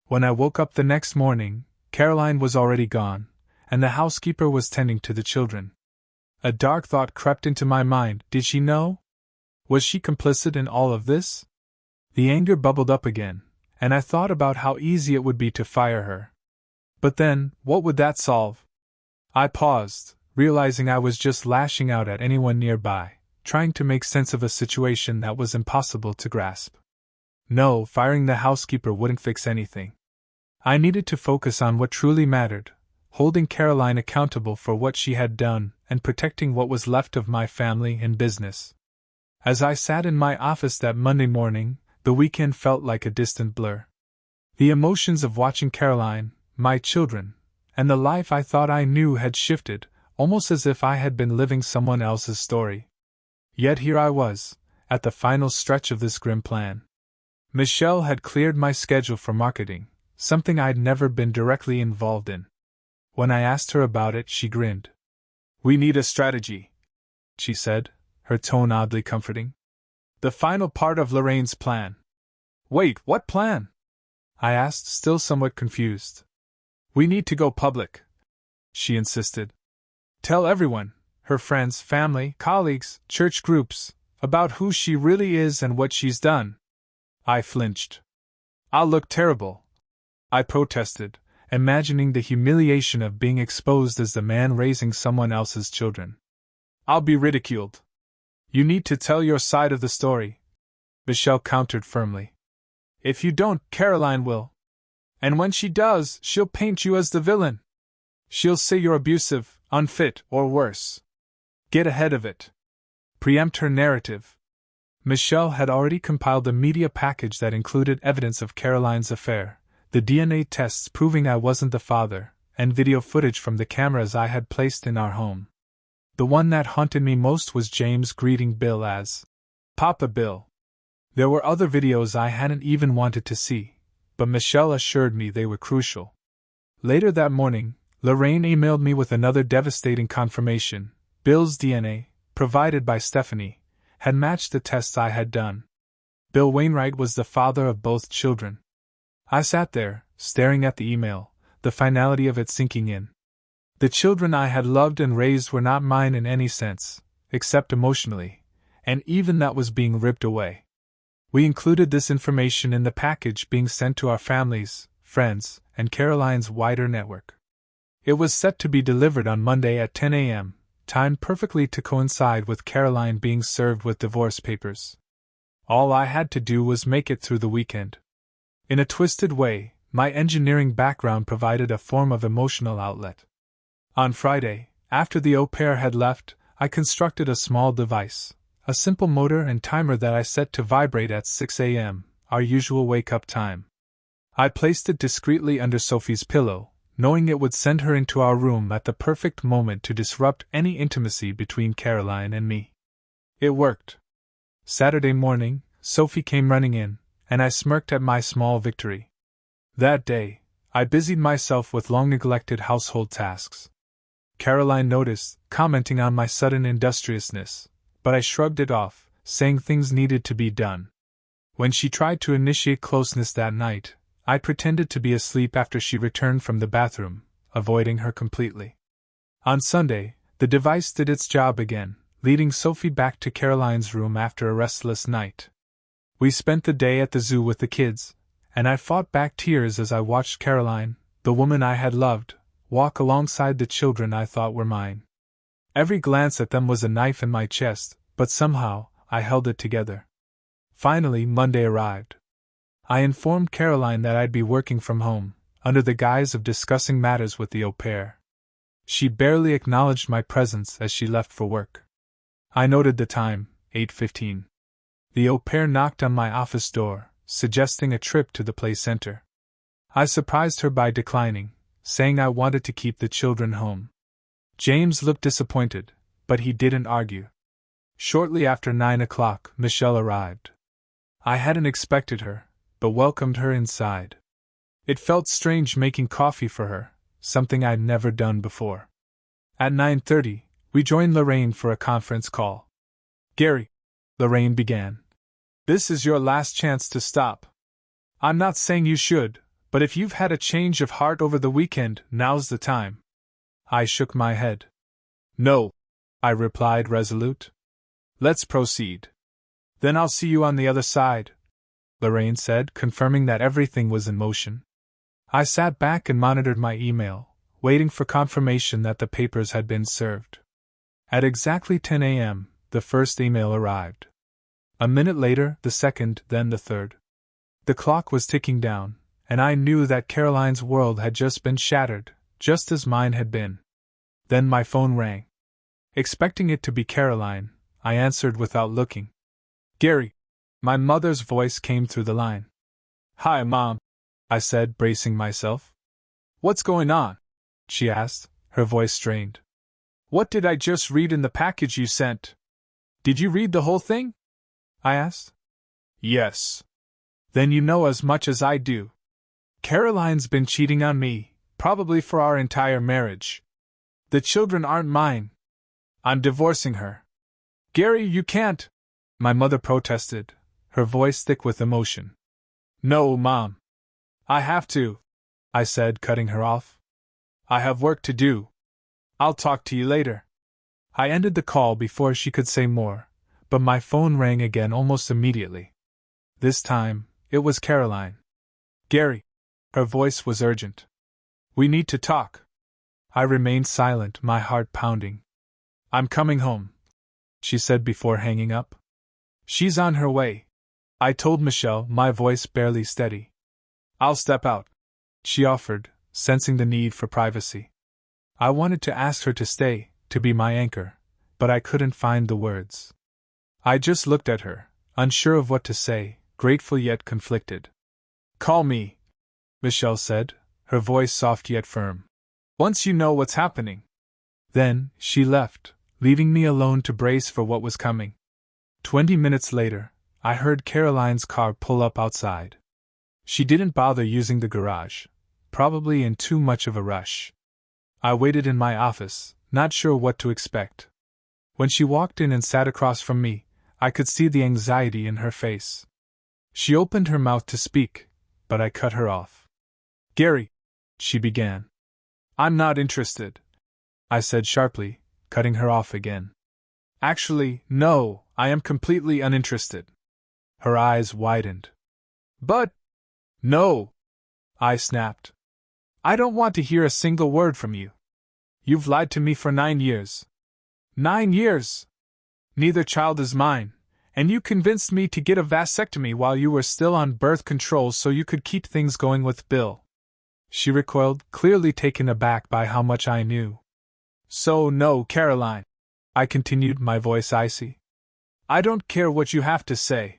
When I woke up the next morning, Caroline was already gone, and the housekeeper was tending to the children. A dark thought crept into my mind. Did she know? Was she complicit in all of this? The anger bubbled up again, and I thought about how easy it would be to fire her. But then, what would that solve? I paused, realizing I was just lashing out at anyone nearby, trying to make sense of a situation that was impossible to grasp. No, firing the housekeeper wouldn't fix anything. I needed to focus on what truly mattered, holding Caroline accountable for what she had done and protecting what was left of my family and business. As I sat in my office that Monday morning, the weekend felt like a distant blur. The emotions of watching Caroline, my children, and the life I thought I knew had shifted, almost as if I had been living someone else's story. Yet here I was, at the final stretch of this grim plan. Michelle had cleared my schedule for marketing, something I'd never been directly involved in. When I asked her about it, she grinned. We need a strategy, she said, her tone oddly comforting. The final part of Lorraine's plan. Wait, what plan? I asked, still somewhat confused. We need to go public, she insisted. Tell everyone, her friends, family, colleagues, church groups, about who she really is and what she's done. I flinched. I'll look terrible, I protested, imagining the humiliation of being exposed as the man raising someone else's children. I'll be ridiculed. You need to tell your side of the story, Michelle countered firmly. If you don't, Caroline will. And when she does, she'll paint you as the villain. She'll say you're abusive, unfit, or worse. Get ahead of it. Preempt her narrative. Michelle had already compiled a media package that included evidence of Caroline's affair, the DNA tests proving I wasn't the father, and video footage from the cameras I had placed in our home. The one that haunted me most was James greeting Bill as Papa Bill. There were other videos I hadn't even wanted to see, but Michelle assured me they were crucial. Later that morning, Lorraine emailed me with another devastating confirmation. Bill's DNA, provided by Stephanie, had matched the tests I had done. Bill Wainwright was the father of both children. I sat there, staring at the email, the finality of it sinking in. The children I had loved and raised were not mine in any sense, except emotionally, and even that was being ripped away. We included this information in the package being sent to our families, friends, and Caroline's wider network. It was set to be delivered on Monday at 10 a.m., timed perfectly to coincide with Caroline being served with divorce papers. All I had to do was make it through the weekend. In a twisted way, my engineering background provided a form of emotional outlet. On Friday, after the au pair had left, I constructed a small device, a simple motor and timer that I set to vibrate at 6 a.m., our usual wake-up time. I placed it discreetly under Sophie's pillow, knowing it would send her into our room at the perfect moment to disrupt any intimacy between Caroline and me. It worked. Saturday morning, Sophie came running in, and I smirked at my small victory. That day, I busied myself with long-neglected household tasks. Caroline noticed, commenting on my sudden industriousness, but I shrugged it off, saying things needed to be done. When she tried to initiate closeness that night, I pretended to be asleep after she returned from the bathroom, avoiding her completely. On Sunday, the device did its job again, leading Sophie back to Caroline's room after a restless night. We spent the day at the zoo with the kids, and I fought back tears as I watched Caroline, the woman I had loved, walk alongside the children I thought were mine. Every glance at them was a knife in my chest, but somehow, I held it together. Finally, Monday arrived. I informed Caroline that I'd be working from home, under the guise of discussing matters with the au pair. She barely acknowledged my presence as she left for work. I noted the time, 8:15. The au pair knocked on my office door, suggesting a trip to the play center. I surprised her by declining, saying I wanted to keep the children home. James looked disappointed, but he didn't argue. Shortly after 9 o'clock, Michelle arrived. I hadn't expected her, but welcomed her inside. It felt strange making coffee for her, something I'd never done before. At 9:30, we joined Lorraine for a conference call. Gary, Lorraine began. This is your last chance to stop. I'm not saying you should, but if you've had a change of heart over the weekend, now's the time. I shook my head. No, I replied resolute. Let's proceed. Then I'll see you on the other side, Lorraine said, confirming that everything was in motion. I sat back and monitored my email, waiting for confirmation that the papers had been served. At exactly 10 a.m., the first email arrived. A minute later, the second, then the third. The clock was ticking down, and I knew that Caroline's world had just been shattered, just as mine had been. Then my phone rang. Expecting it to be Caroline, I answered without looking. Gary, my mother's voice came through the line. Hi, Mom, I said, bracing myself. What's going on? She asked, her voice strained. What did I just read in the package you sent? Did you read the whole thing? I asked. Yes. Then you know as much as I do. Caroline's been cheating on me, probably for our entire marriage. The children aren't mine. I'm divorcing her. Gary, you can't, my mother protested, her voice thick with emotion. No, Mom. I have to, I said, cutting her off. I have work to do. I'll talk to you later. I ended the call before she could say more, but my phone rang again almost immediately. This time, it was Caroline. Gary. Her voice was urgent. We need to talk. I remained silent, my heart pounding. I'm coming home, she said before hanging up. She's on her way, I told Michelle, my voice barely steady. I'll step out, she offered, sensing the need for privacy. I wanted to ask her to stay, to be my anchor, but I couldn't find the words. I just looked at her, unsure of what to say, grateful yet conflicted. Call me, Michelle said, her voice soft yet firm. Once you know what's happening. Then, she left, leaving me alone to brace for what was coming. 20 minutes later, I heard Caroline's car pull up outside. She didn't bother using the garage, probably in too much of a rush. I waited in my office, not sure what to expect. When she walked in and sat across from me, I could see the anxiety in her face. She opened her mouth to speak, but I cut her off. Gary, she began. I'm not interested, I said sharply, cutting her off again. Actually, no, I am completely uninterested. Her eyes widened. But, no, I snapped. I don't want to hear a single word from you. You've lied to me for 9 years. 9 years! Neither child is mine, and you convinced me to get a vasectomy while you were still on birth control so you could keep things going with Bill. She recoiled, clearly taken aback by how much I knew. So no, Caroline, I continued, my voice icy. I don't care what you have to say.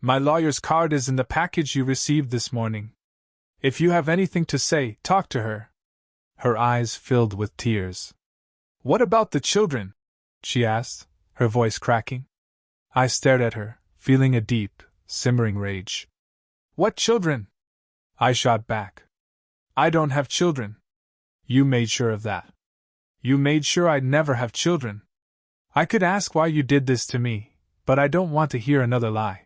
My lawyer's card is in the package you received this morning. If you have anything to say, talk to her. Her eyes filled with tears. What about the children? She asked, her voice cracking. I stared at her, feeling a deep, simmering rage. What children? I shot back. I don't have children. You made sure of that. You made sure I'd never have children. I could ask why you did this to me, but I don't want to hear another lie.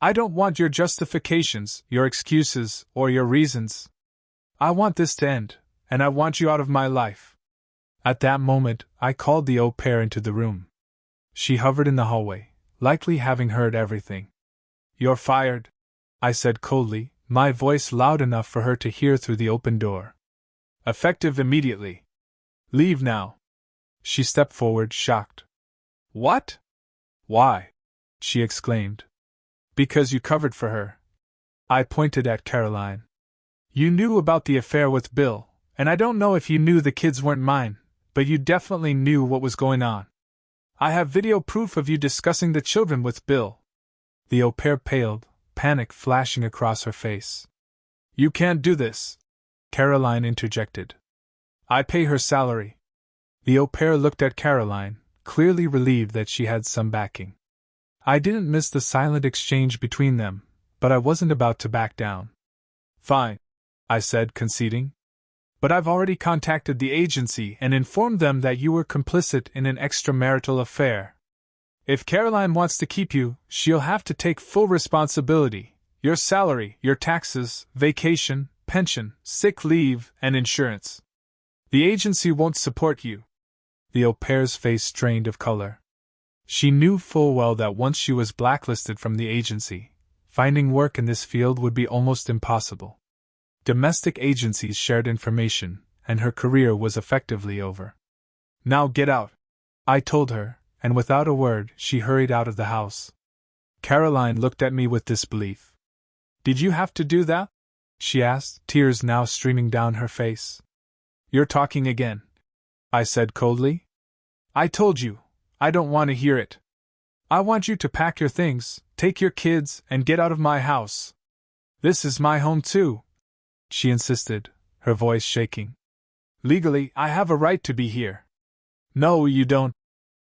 I don't want your justifications, your excuses, or your reasons. I want this to end, and I want you out of my life. At that moment, I called the au pair into the room. She hovered in the hallway, likely having heard everything. You're fired, I said coldly, my voice loud enough for her to hear through the open door. Effective immediately. Leave now. She stepped forward, shocked. What? Why? She exclaimed. Because you covered for her. I pointed at Caroline. You knew about the affair with Bill, and I don't know if you knew the kids weren't mine, but you definitely knew what was going on. I have video proof of you discussing the children with Bill. The au pair paled, panic flashing across her face. You can't do this, Caroline interjected. I pay her salary. The au pair looked at Caroline, clearly relieved that she had some backing. I didn't miss the silent exchange between them, but I wasn't about to back down. Fine, I said, conceding. But I've already contacted the agency and informed them that you were complicit in an extramarital affair. If Caroline wants to keep you, she'll have to take full responsibility: your salary, your taxes, vacation, pension, sick leave, and insurance. The agency won't support you. The au pair's face strained of color. She knew full well that once she was blacklisted from the agency, finding work in this field would be almost impossible. Domestic agencies shared information, and her career was effectively over. Now get out, I told her, and without a word she hurried out of the house. Caroline looked at me with disbelief. Did you have to do that? She asked, tears now streaming down her face. You're talking again, I said coldly. I told you, I don't want to hear it. I want you to pack your things, take your kids, and get out of my house. This is my home too, she insisted, her voice shaking. Legally, I have a right to be here. No, you don't,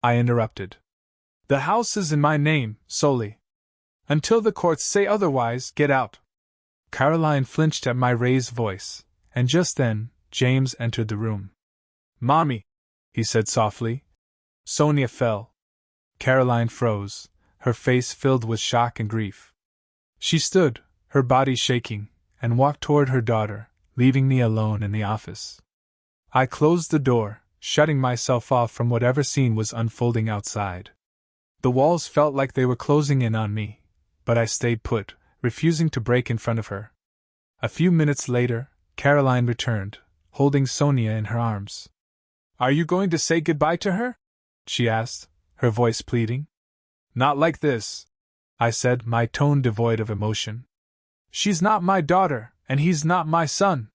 I interrupted. The house is in my name, solely. Until the courts say otherwise, get out. Caroline flinched at my raised voice, and just then, James entered the room. Mommy, he said softly. Sonia fell. Caroline froze, her face filled with shock and grief. She stood, her body shaking, and walked toward her daughter, leaving me alone in the office. I closed the door, shutting myself off from whatever scene was unfolding outside. The walls felt like they were closing in on me, but I stayed put, refusing to break in front of her. A few minutes later, Caroline returned, holding Sonia in her arms. "Are you going to say goodbye to her?" she asked, her voice pleading. "Not like this," I said, my tone devoid of emotion. "She's not my daughter, and he's not my son.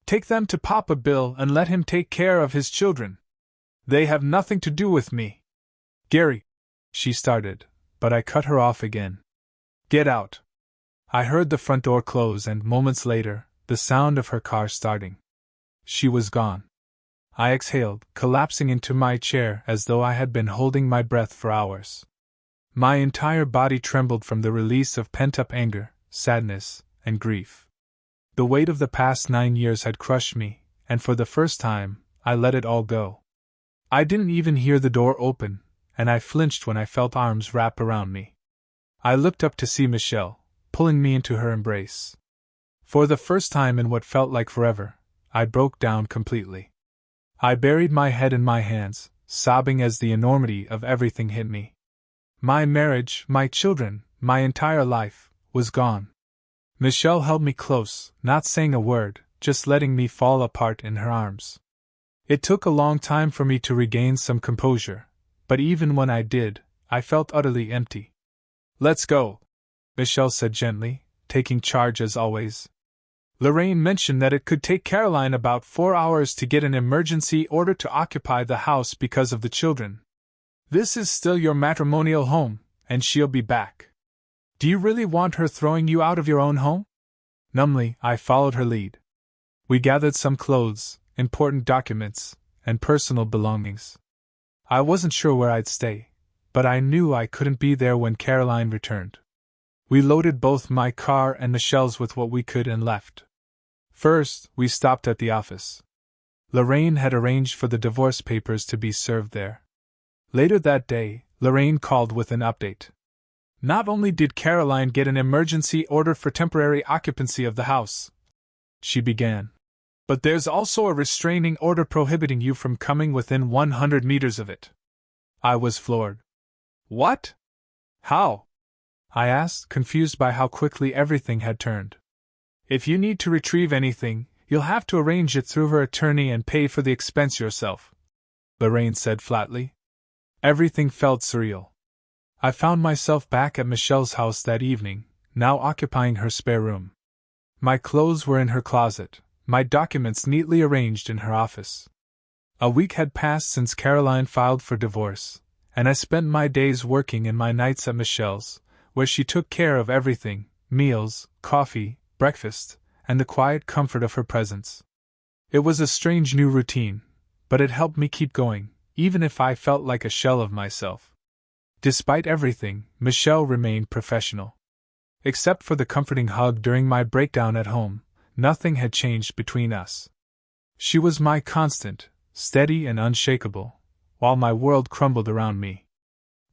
Take them to Papa Bill and let him take care of his children. They have nothing to do with me." "Gary," she started, but I cut her off again. "Get out." I heard the front door close and, moments later, the sound of her car starting. She was gone. I exhaled, collapsing into my chair as though I had been holding my breath for hours. My entire body trembled from the release of pent-up anger, sadness, and grief. The weight of the past 9 years had crushed me, and for the first time, I let it all go. I didn't even hear the door open, and I flinched when I felt arms wrap around me. I looked up to see Michelle, pulling me into her embrace. For the first time in what felt like forever, I broke down completely. I buried my head in my hands, sobbing as the enormity of everything hit me. My marriage, my children, my entire life, was gone. Michelle held me close, not saying a word, just letting me fall apart in her arms. It took a long time for me to regain some composure, but even when I did, I felt utterly empty. "Let's go," Michelle said gently, taking charge as always. "Lorraine mentioned that it could take Caroline about 4 hours to get an emergency order to occupy the house because of the children. This is still your matrimonial home, and she'll be back. Do you really want her throwing you out of your own home?" Numbly, I followed her lead. We gathered some clothes, important documents, and personal belongings. I wasn't sure where I'd stay, but I knew I couldn't be there when Caroline returned. We loaded both my car and Michelle's with what we could and left. First, we stopped at the office. Lorraine had arranged for the divorce papers to be served there. Later that day, Lorraine called with an update. "Not only did Caroline get an emergency order for temporary occupancy of the house," she began, "but there's also a restraining order prohibiting you from coming within 100 meters of it." I was floored. "What? How?" I asked, confused by how quickly everything had turned. "If you need to retrieve anything, you'll have to arrange it through her attorney and pay for the expense yourself," Lorraine said flatly. Everything felt surreal. I found myself back at Michelle's house that evening, now occupying her spare room. My clothes were in her closet, my documents neatly arranged in her office. A week had passed since Caroline filed for divorce, and I spent my days working and my nights at Michelle's, where she took care of everything: meals, coffee, breakfast, and the quiet comfort of her presence. It was a strange new routine, but it helped me keep going, even if I felt like a shell of myself. Despite everything, Michelle remained professional. Except for the comforting hug during my breakdown at home, nothing had changed between us. She was my constant, steady and unshakable, while my world crumbled around me.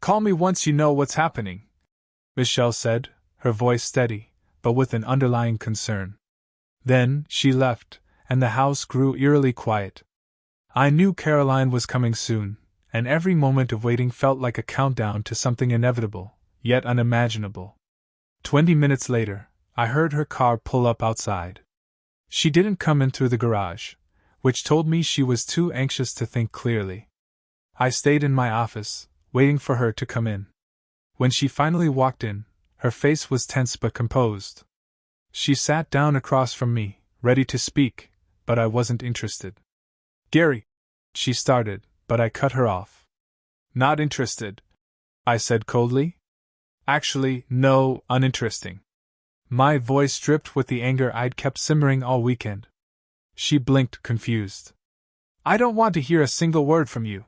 "Call me once you know what's happening," Michelle said, her voice steady, but with an underlying concern. Then, she left, and the house grew eerily quiet. I knew Caroline was coming soon, and every moment of waiting felt like a countdown to something inevitable, yet unimaginable. 20 minutes later, I heard her car pull up outside. She didn't come in through the garage, which told me she was too anxious to think clearly. I stayed in my office, waiting for her to come in. When she finally walked in, her face was tense but composed. She sat down across from me, ready to speak, but I wasn't interested. "Gary," she started, but I cut her off. "Not interested," I said coldly. "Actually, no, uninteresting." My voice dripped with the anger I'd kept simmering all weekend. She blinked, confused. "I don't want to hear a single word from you,"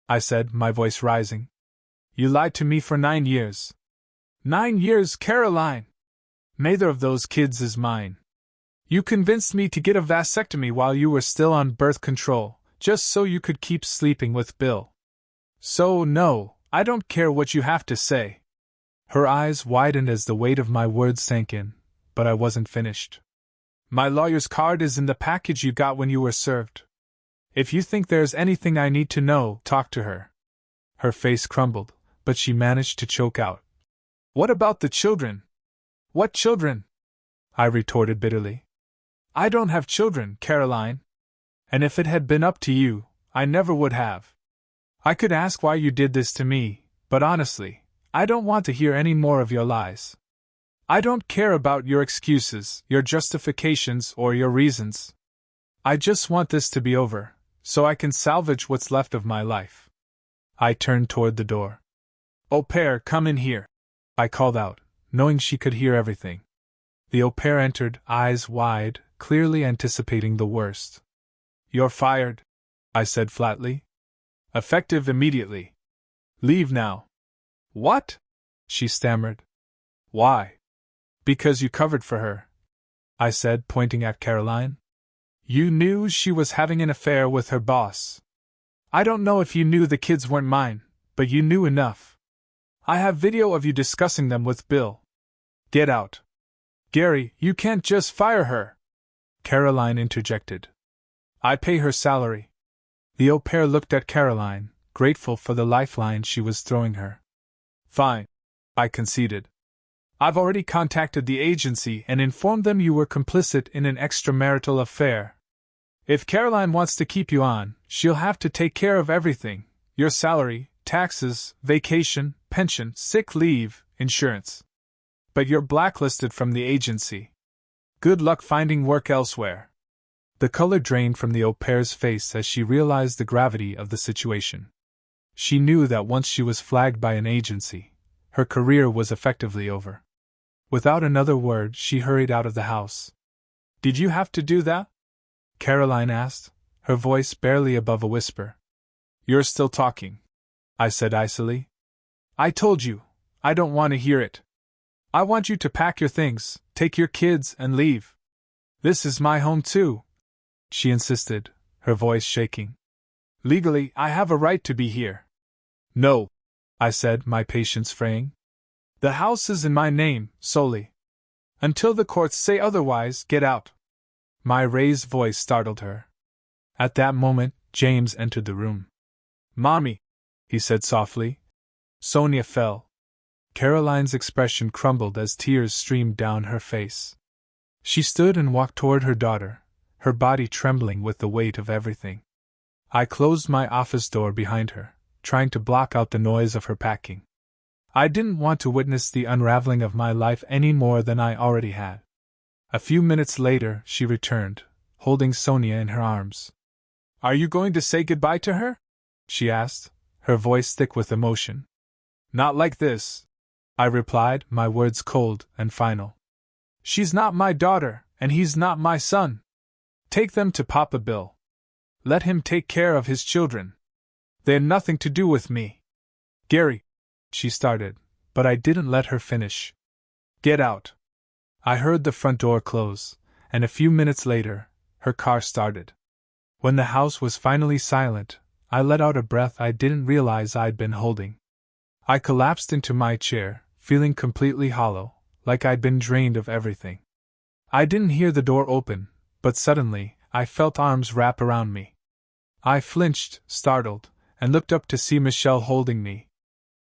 I said, my voice rising. "You lied to me for 9 years. 9 years, Caroline! Neither of those kids is mine. You convinced me to get a vasectomy while you were still on birth control, just so you could keep sleeping with Bill. So no, I don't care what you have to say." Her eyes widened as the weight of my words sank in, but I wasn't finished. My lawyer's card is in the package you got when you were served. If you think there's anything I need to know, talk to her. Her face crumbled, but she managed to choke out. What about the children? What children? I retorted bitterly. I don't have children, Caroline. And if it had been up to you, I never would have. I could ask why you did this to me, but honestly, I don't want to hear any more of your lies. I don't care about your excuses, your justifications, or your reasons. I just want this to be over, so I can salvage what's left of my life. I turned toward the door. Au pair, come in here, I called out, knowing she could hear everything. The au pair entered, eyes wide, clearly anticipating the worst. You're fired, I said flatly. Effective immediately. Leave now. What? She stammered. Why? Because you covered for her, I said, pointing at Caroline. You knew she was having an affair with her boss. I don't know if you knew the kids weren't mine, but you knew enough. I have video of you discussing them with Bill. Get out. Gary, you can't just fire her, Caroline interjected. I pay her salary. The au pair looked at Caroline, grateful for the lifeline she was throwing her. Fine, I conceded. I've already contacted the agency and informed them you were complicit in an extramarital affair. If Caroline wants to keep you on, she'll have to take care of everything: your salary, taxes, vacation, pension, sick leave, insurance. But you're blacklisted from the agency. Good luck finding work elsewhere. The color drained from the au pair's face as she realized the gravity of the situation. She knew that once she was flagged by an agency, her career was effectively over. Without another word, she hurried out of the house. Did you have to do that? Caroline asked, her voice barely above a whisper. You're still talking, I said icily. I told you, I don't want to hear it. I want you to pack your things, take your kids, and leave. This is my home too, she insisted, her voice shaking. Legally, I have a right to be here. No, I said, my patience fraying. The house is in my name, solely. Until the courts say otherwise, get out. My raised voice startled her. At that moment, James entered the room. Mommy, he said softly. Sonia fell. Caroline's expression crumbled as tears streamed down her face. She stood and walked toward her daughter, her body trembling with the weight of everything. I closed my office door behind her, trying to block out the noise of her packing. I didn't want to witness the unraveling of my life any more than I already had. A few minutes later, she returned, holding Sonia in her arms. Are you going to say goodbye to her? She asked, her voice thick with emotion. Not like this, I replied, my words cold and final. She's not my daughter, and he's not my son. Take them to Papa Bill. Let him take care of his children. They had nothing to do with me. Gary, she started, but I didn't let her finish. Get out. I heard the front door close, and a few minutes later, her car started. When the house was finally silent, I let out a breath I didn't realize I'd been holding. I collapsed into my chair, feeling completely hollow, like I'd been drained of everything. I didn't hear the door open, but suddenly, I felt arms wrap around me. I flinched, startled, and looked up to see Michelle holding me.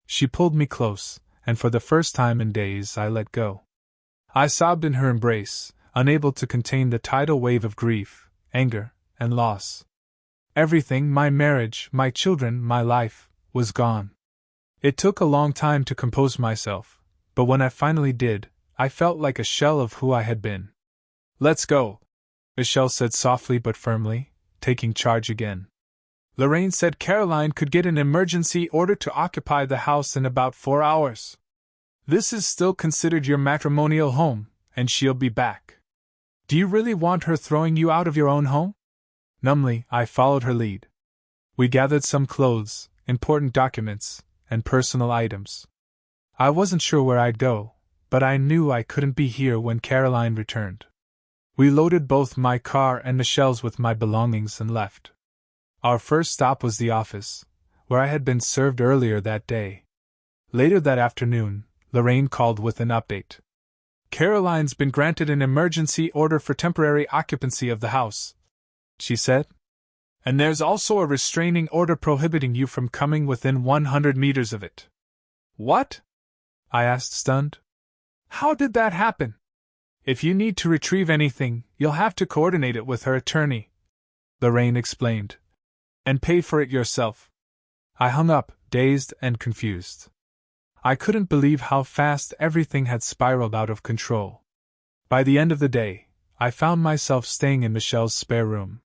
She pulled me close, and for the first time in days I let go. I sobbed in her embrace, unable to contain the tidal wave of grief, anger, and loss. Everything, my marriage, my children, my life, was gone. It took a long time to compose myself, but when I finally did, I felt like a shell of who I had been. Let's go, Michelle said softly but firmly, taking charge again. Lorraine said Caroline could get an emergency order to occupy the house in about 4 hours. This is still considered your matrimonial home, and she'll be back. Do you really want her throwing you out of your own home? Numbly, I followed her lead. We gathered some clothes, important documents, and personal items. I wasn't sure where I'd go, but I knew I couldn't be here when Caroline returned. We loaded both my car and Michelle's with my belongings and left. Our first stop was the office, where I had been served earlier that day. Later that afternoon, Lorraine called with an update. Caroline's been granted an emergency order for temporary occupancy of the house, she said. And there's also a restraining order prohibiting you from coming within 100 meters of it. What? I asked, stunned. How did that happen? If you need to retrieve anything, you'll have to coordinate it with her attorney, Lorraine explained. And pay for it yourself. I hung up, dazed and confused. I couldn't believe how fast everything had spiraled out of control. By the end of the day, I found myself staying in Michelle's spare room.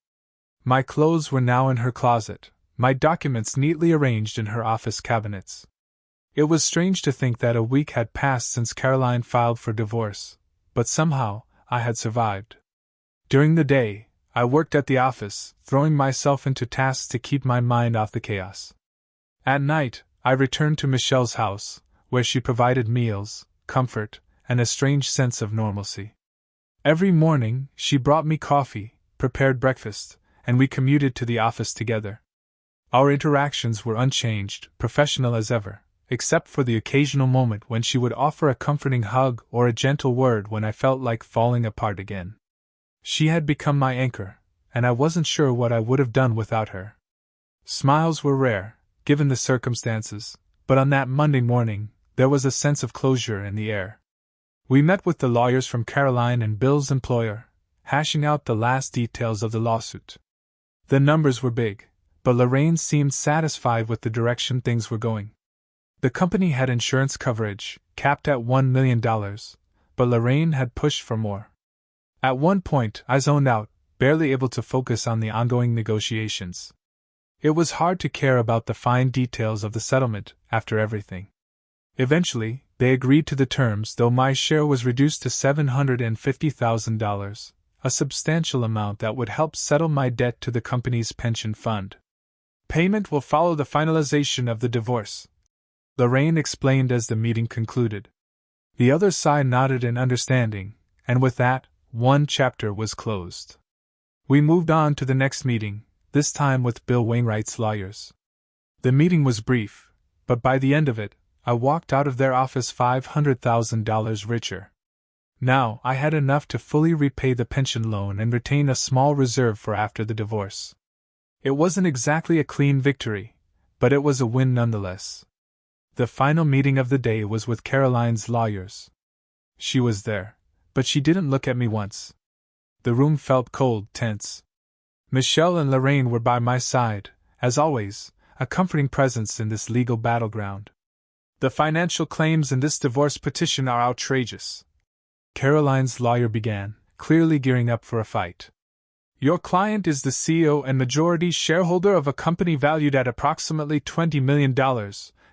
My clothes were now in her closet, my documents neatly arranged in her office cabinets. It was strange to think that a week had passed since Caroline filed for divorce, but somehow I had survived. During the day, I worked at the office, throwing myself into tasks to keep my mind off the chaos. At night, I returned to Michelle's house, where she provided meals, comfort, and a strange sense of normalcy. Every morning, she brought me coffee, prepared breakfast, and we commuted to the office together. Our interactions were unchanged, professional as ever, except for the occasional moment when she would offer a comforting hug or a gentle word when I felt like falling apart again. She had become my anchor, and I wasn't sure what I would have done without her. Smiles were rare, given the circumstances, but on that Monday morning, there was a sense of closure in the air. We met with the lawyers from Caroline and Bill's employer, hashing out the last details of the lawsuit. The numbers were big, but Lorraine seemed satisfied with the direction things were going. The company had insurance coverage, capped at $1 million, but Lorraine had pushed for more. At one point, I zoned out, barely able to focus on the ongoing negotiations. It was hard to care about the fine details of the settlement, after everything. Eventually, they agreed to the terms, though my share was reduced to $750,000, a substantial amount that would help settle my debt to the company's pension fund. Payment will follow the finalization of the divorce, Lorraine explained as the meeting concluded. The other side nodded in understanding, and with that, one chapter was closed. We moved on to the next meeting, this time with Bill Wainwright's lawyers. The meeting was brief, but by the end of it, I walked out of their office $500,000 richer. Now I had enough to fully repay the pension loan and retain a small reserve for after the divorce. It wasn't exactly a clean victory, but it was a win nonetheless. The final meeting of the day was with Caroline's lawyers. She was there, but she didn't look at me once. The room felt cold, tense. Michelle and Lorraine were by my side, as always, a comforting presence in this legal battleground. The financial claims in this divorce petition are outrageous, Caroline's lawyer began, clearly gearing up for a fight. Your client is the CEO and majority shareholder of a company valued at approximately $20 million,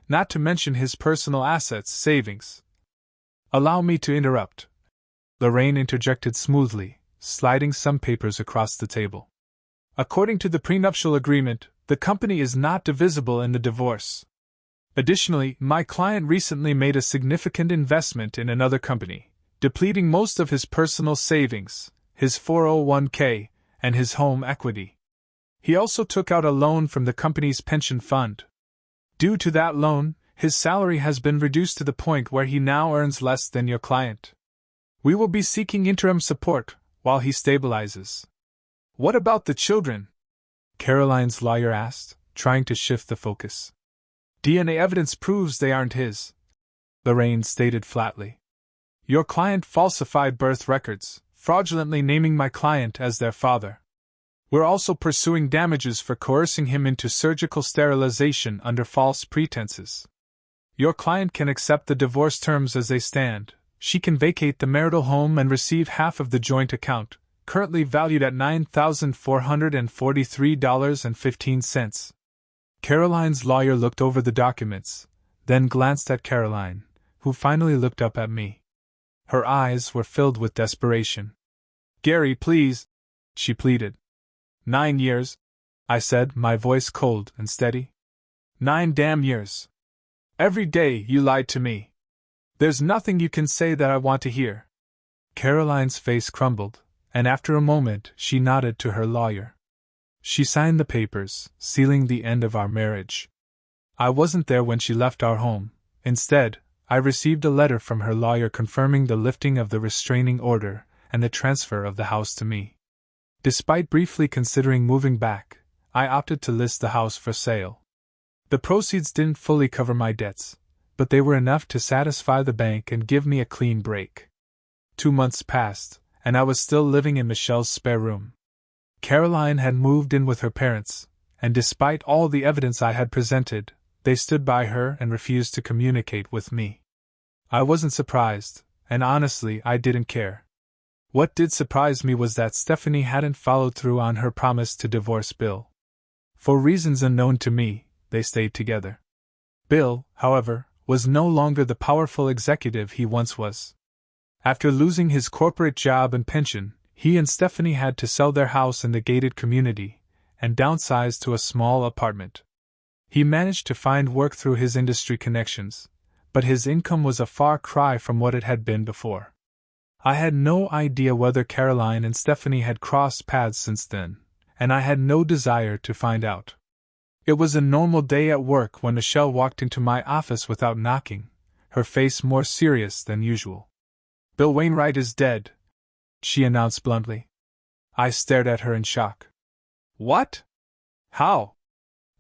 not to mention his personal assets, savings. Allow me to interrupt, Lorraine interjected smoothly, sliding some papers across the table. According to the prenuptial agreement, the company is not divisible in the divorce. Additionally, my client recently made a significant investment in another company, depleting most of his personal savings, his 401k, and his home equity. He also took out a loan from the company's pension fund. Due to that loan, his salary has been reduced to the point where he now earns less than your client. We will be seeking interim support while he stabilizes. What about the children? Caroline's lawyer asked, trying to shift the focus. DNA evidence proves they aren't his, Lorraine stated flatly. Your client falsified birth records, fraudulently naming my client as their father. We're also pursuing damages for coercing him into surgical sterilization under false pretenses. Your client can accept the divorce terms as they stand. She can vacate the marital home and receive half of the joint account, currently valued at $9,443.15. Caroline's lawyer looked over the documents, then glanced at Caroline, who finally looked up at me. Her eyes were filled with desperation. Gary, please, she pleaded. 9 years, I said, my voice cold and steady. 9 damn years. Every day you lied to me. There's nothing you can say that I want to hear. Caroline's face crumbled, and after a moment she nodded to her lawyer. She signed the papers, sealing the end of our marriage. I wasn't there when she left our home. Instead, I received a letter from her lawyer confirming the lifting of the restraining order and the transfer of the house to me. Despite briefly considering moving back, I opted to list the house for sale. The proceeds didn't fully cover my debts, but they were enough to satisfy the bank and give me a clean break. 2 months passed, and I was still living in Michelle's spare room. Caroline had moved in with her parents, and despite all the evidence I had presented, they stood by her and refused to communicate with me. I wasn't surprised, and honestly, I didn't care. What did surprise me was that Stephanie hadn't followed through on her promise to divorce Bill. For reasons unknown to me, they stayed together. Bill, however, was no longer the powerful executive he once was. After losing his corporate job and pension, he and Stephanie had to sell their house in the gated community and downsize to a small apartment. He managed to find work through his industry connections, but his income was a far cry from what it had been before. I had no idea whether Caroline and Stephanie had crossed paths since then, and I had no desire to find out. It was a normal day at work when Michelle walked into my office without knocking, her face more serious than usual. "Bill Wainwright is dead," she announced bluntly. I stared at her in shock. "What? How?"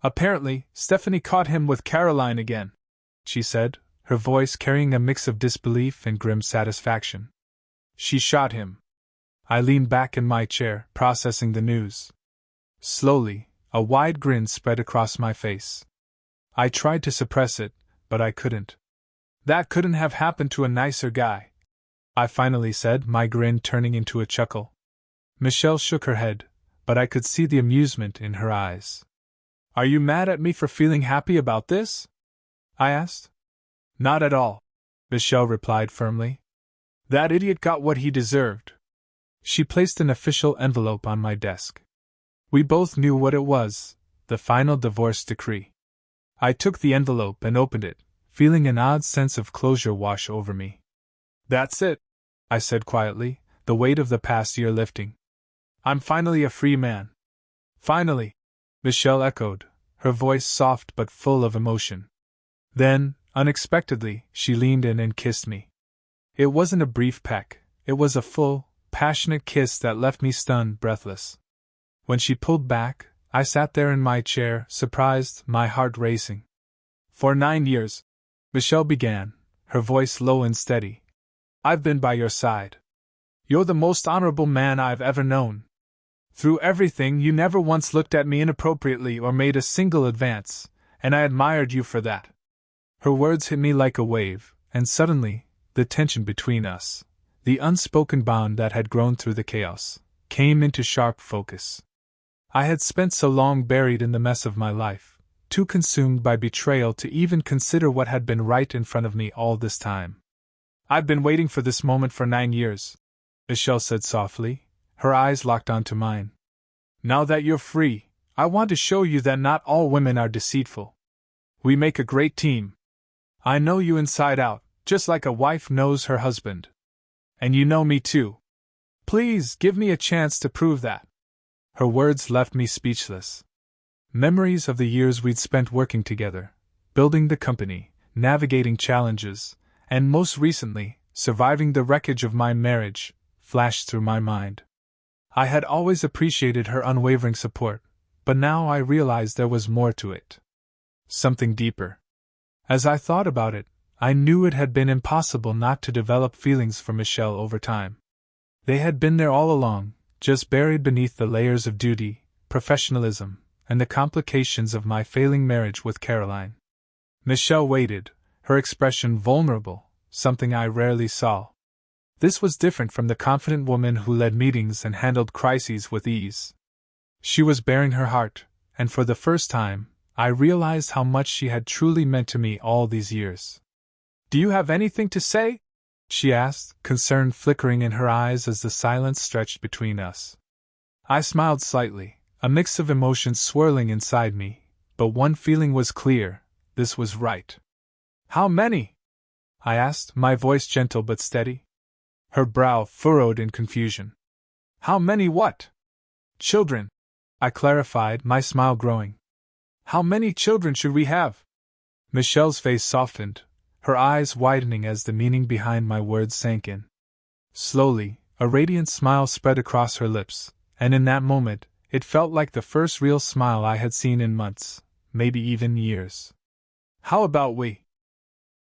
"Apparently, Stephanie caught him with Caroline again," she said, her voice carrying a mix of disbelief and grim satisfaction. "She shot him." I leaned back in my chair, processing the news. Slowly, a wide grin spread across my face. I tried to suppress it, but I couldn't. "That couldn't have happened to a nicer guy," I finally said, my grin turning into a chuckle. Michelle shook her head, but I could see the amusement in her eyes. "Are you mad at me for feeling happy about this?" I asked. "Not at all," Michelle replied firmly. "That idiot got what he deserved." She placed an official envelope on my desk. We both knew what it was, the final divorce decree. I took the envelope and opened it, feeling an odd sense of closure wash over me. "That's it," I said quietly, the weight of the past year lifting. "I'm finally a free man." "Finally," Michelle echoed, her voice soft but full of emotion. Then, unexpectedly, she leaned in and kissed me. It wasn't a brief peck, it was a full, passionate kiss that left me stunned, breathless. When she pulled back, I sat there in my chair, surprised, my heart racing. "For 9 years," Michelle began, her voice low and steady, "I've been by your side. You're the most honorable man I've ever known. Through everything, you never once looked at me inappropriately or made a single advance, and I admired you for that." Her words hit me like a wave, and suddenly, the tension between us, the unspoken bond that had grown through the chaos, came into sharp focus. I had spent so long buried in the mess of my life, too consumed by betrayal to even consider what had been right in front of me all this time. "I've been waiting for this moment for 9 years," Michelle said softly, her eyes locked onto mine. "Now that you're free, I want to show you that not all women are deceitful. We make a great team. I know you inside out, just like a wife knows her husband. And you know me too. Please give me a chance to prove that." Her words left me speechless. Memories of the years we'd spent working together, building the company, navigating challenges, and most recently, surviving the wreckage of my marriage, flashed through my mind. I had always appreciated her unwavering support, but now I realized there was more to it. Something deeper. As I thought about it, I knew it had been impossible not to develop feelings for Michelle over time. They had been there all along, just buried beneath the layers of duty, professionalism, and the complications of my failing marriage with Caroline. Michelle waited, her expression vulnerable, something I rarely saw. This was different from the confident woman who led meetings and handled crises with ease. She was baring her heart, and for the first time, I realized how much she had truly meant to me all these years. "Do you have anything to say?" she asked, concern flickering in her eyes as the silence stretched between us. I smiled slightly, a mix of emotions swirling inside me, but one feeling was clear: this was right. "How many?" I asked, my voice gentle but steady. Her brow furrowed in confusion. "How many what?" "Children," I clarified, my smile growing. "How many children should we have?" Michelle's face softened, her eyes widening as the meaning behind my words sank in. Slowly, a radiant smile spread across her lips, and in that moment, it felt like the first real smile I had seen in months, maybe even years. How about we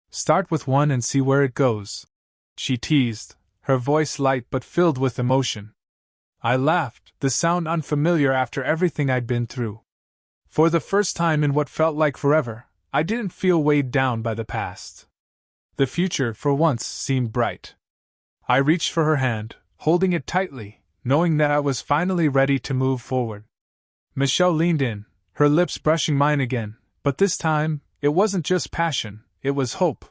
start with one and see where it goes? She teased, her voice light but filled with emotion. I laughed, the sound unfamiliar after everything I'd been through. For the first time in what felt like forever, I didn't feel weighed down by the past. The future, for once, seemed bright. I reached for her hand, holding it tightly, knowing that I was finally ready to move forward. Michelle leaned in, her lips brushing mine again, but this time, it wasn't just passion, it was hope,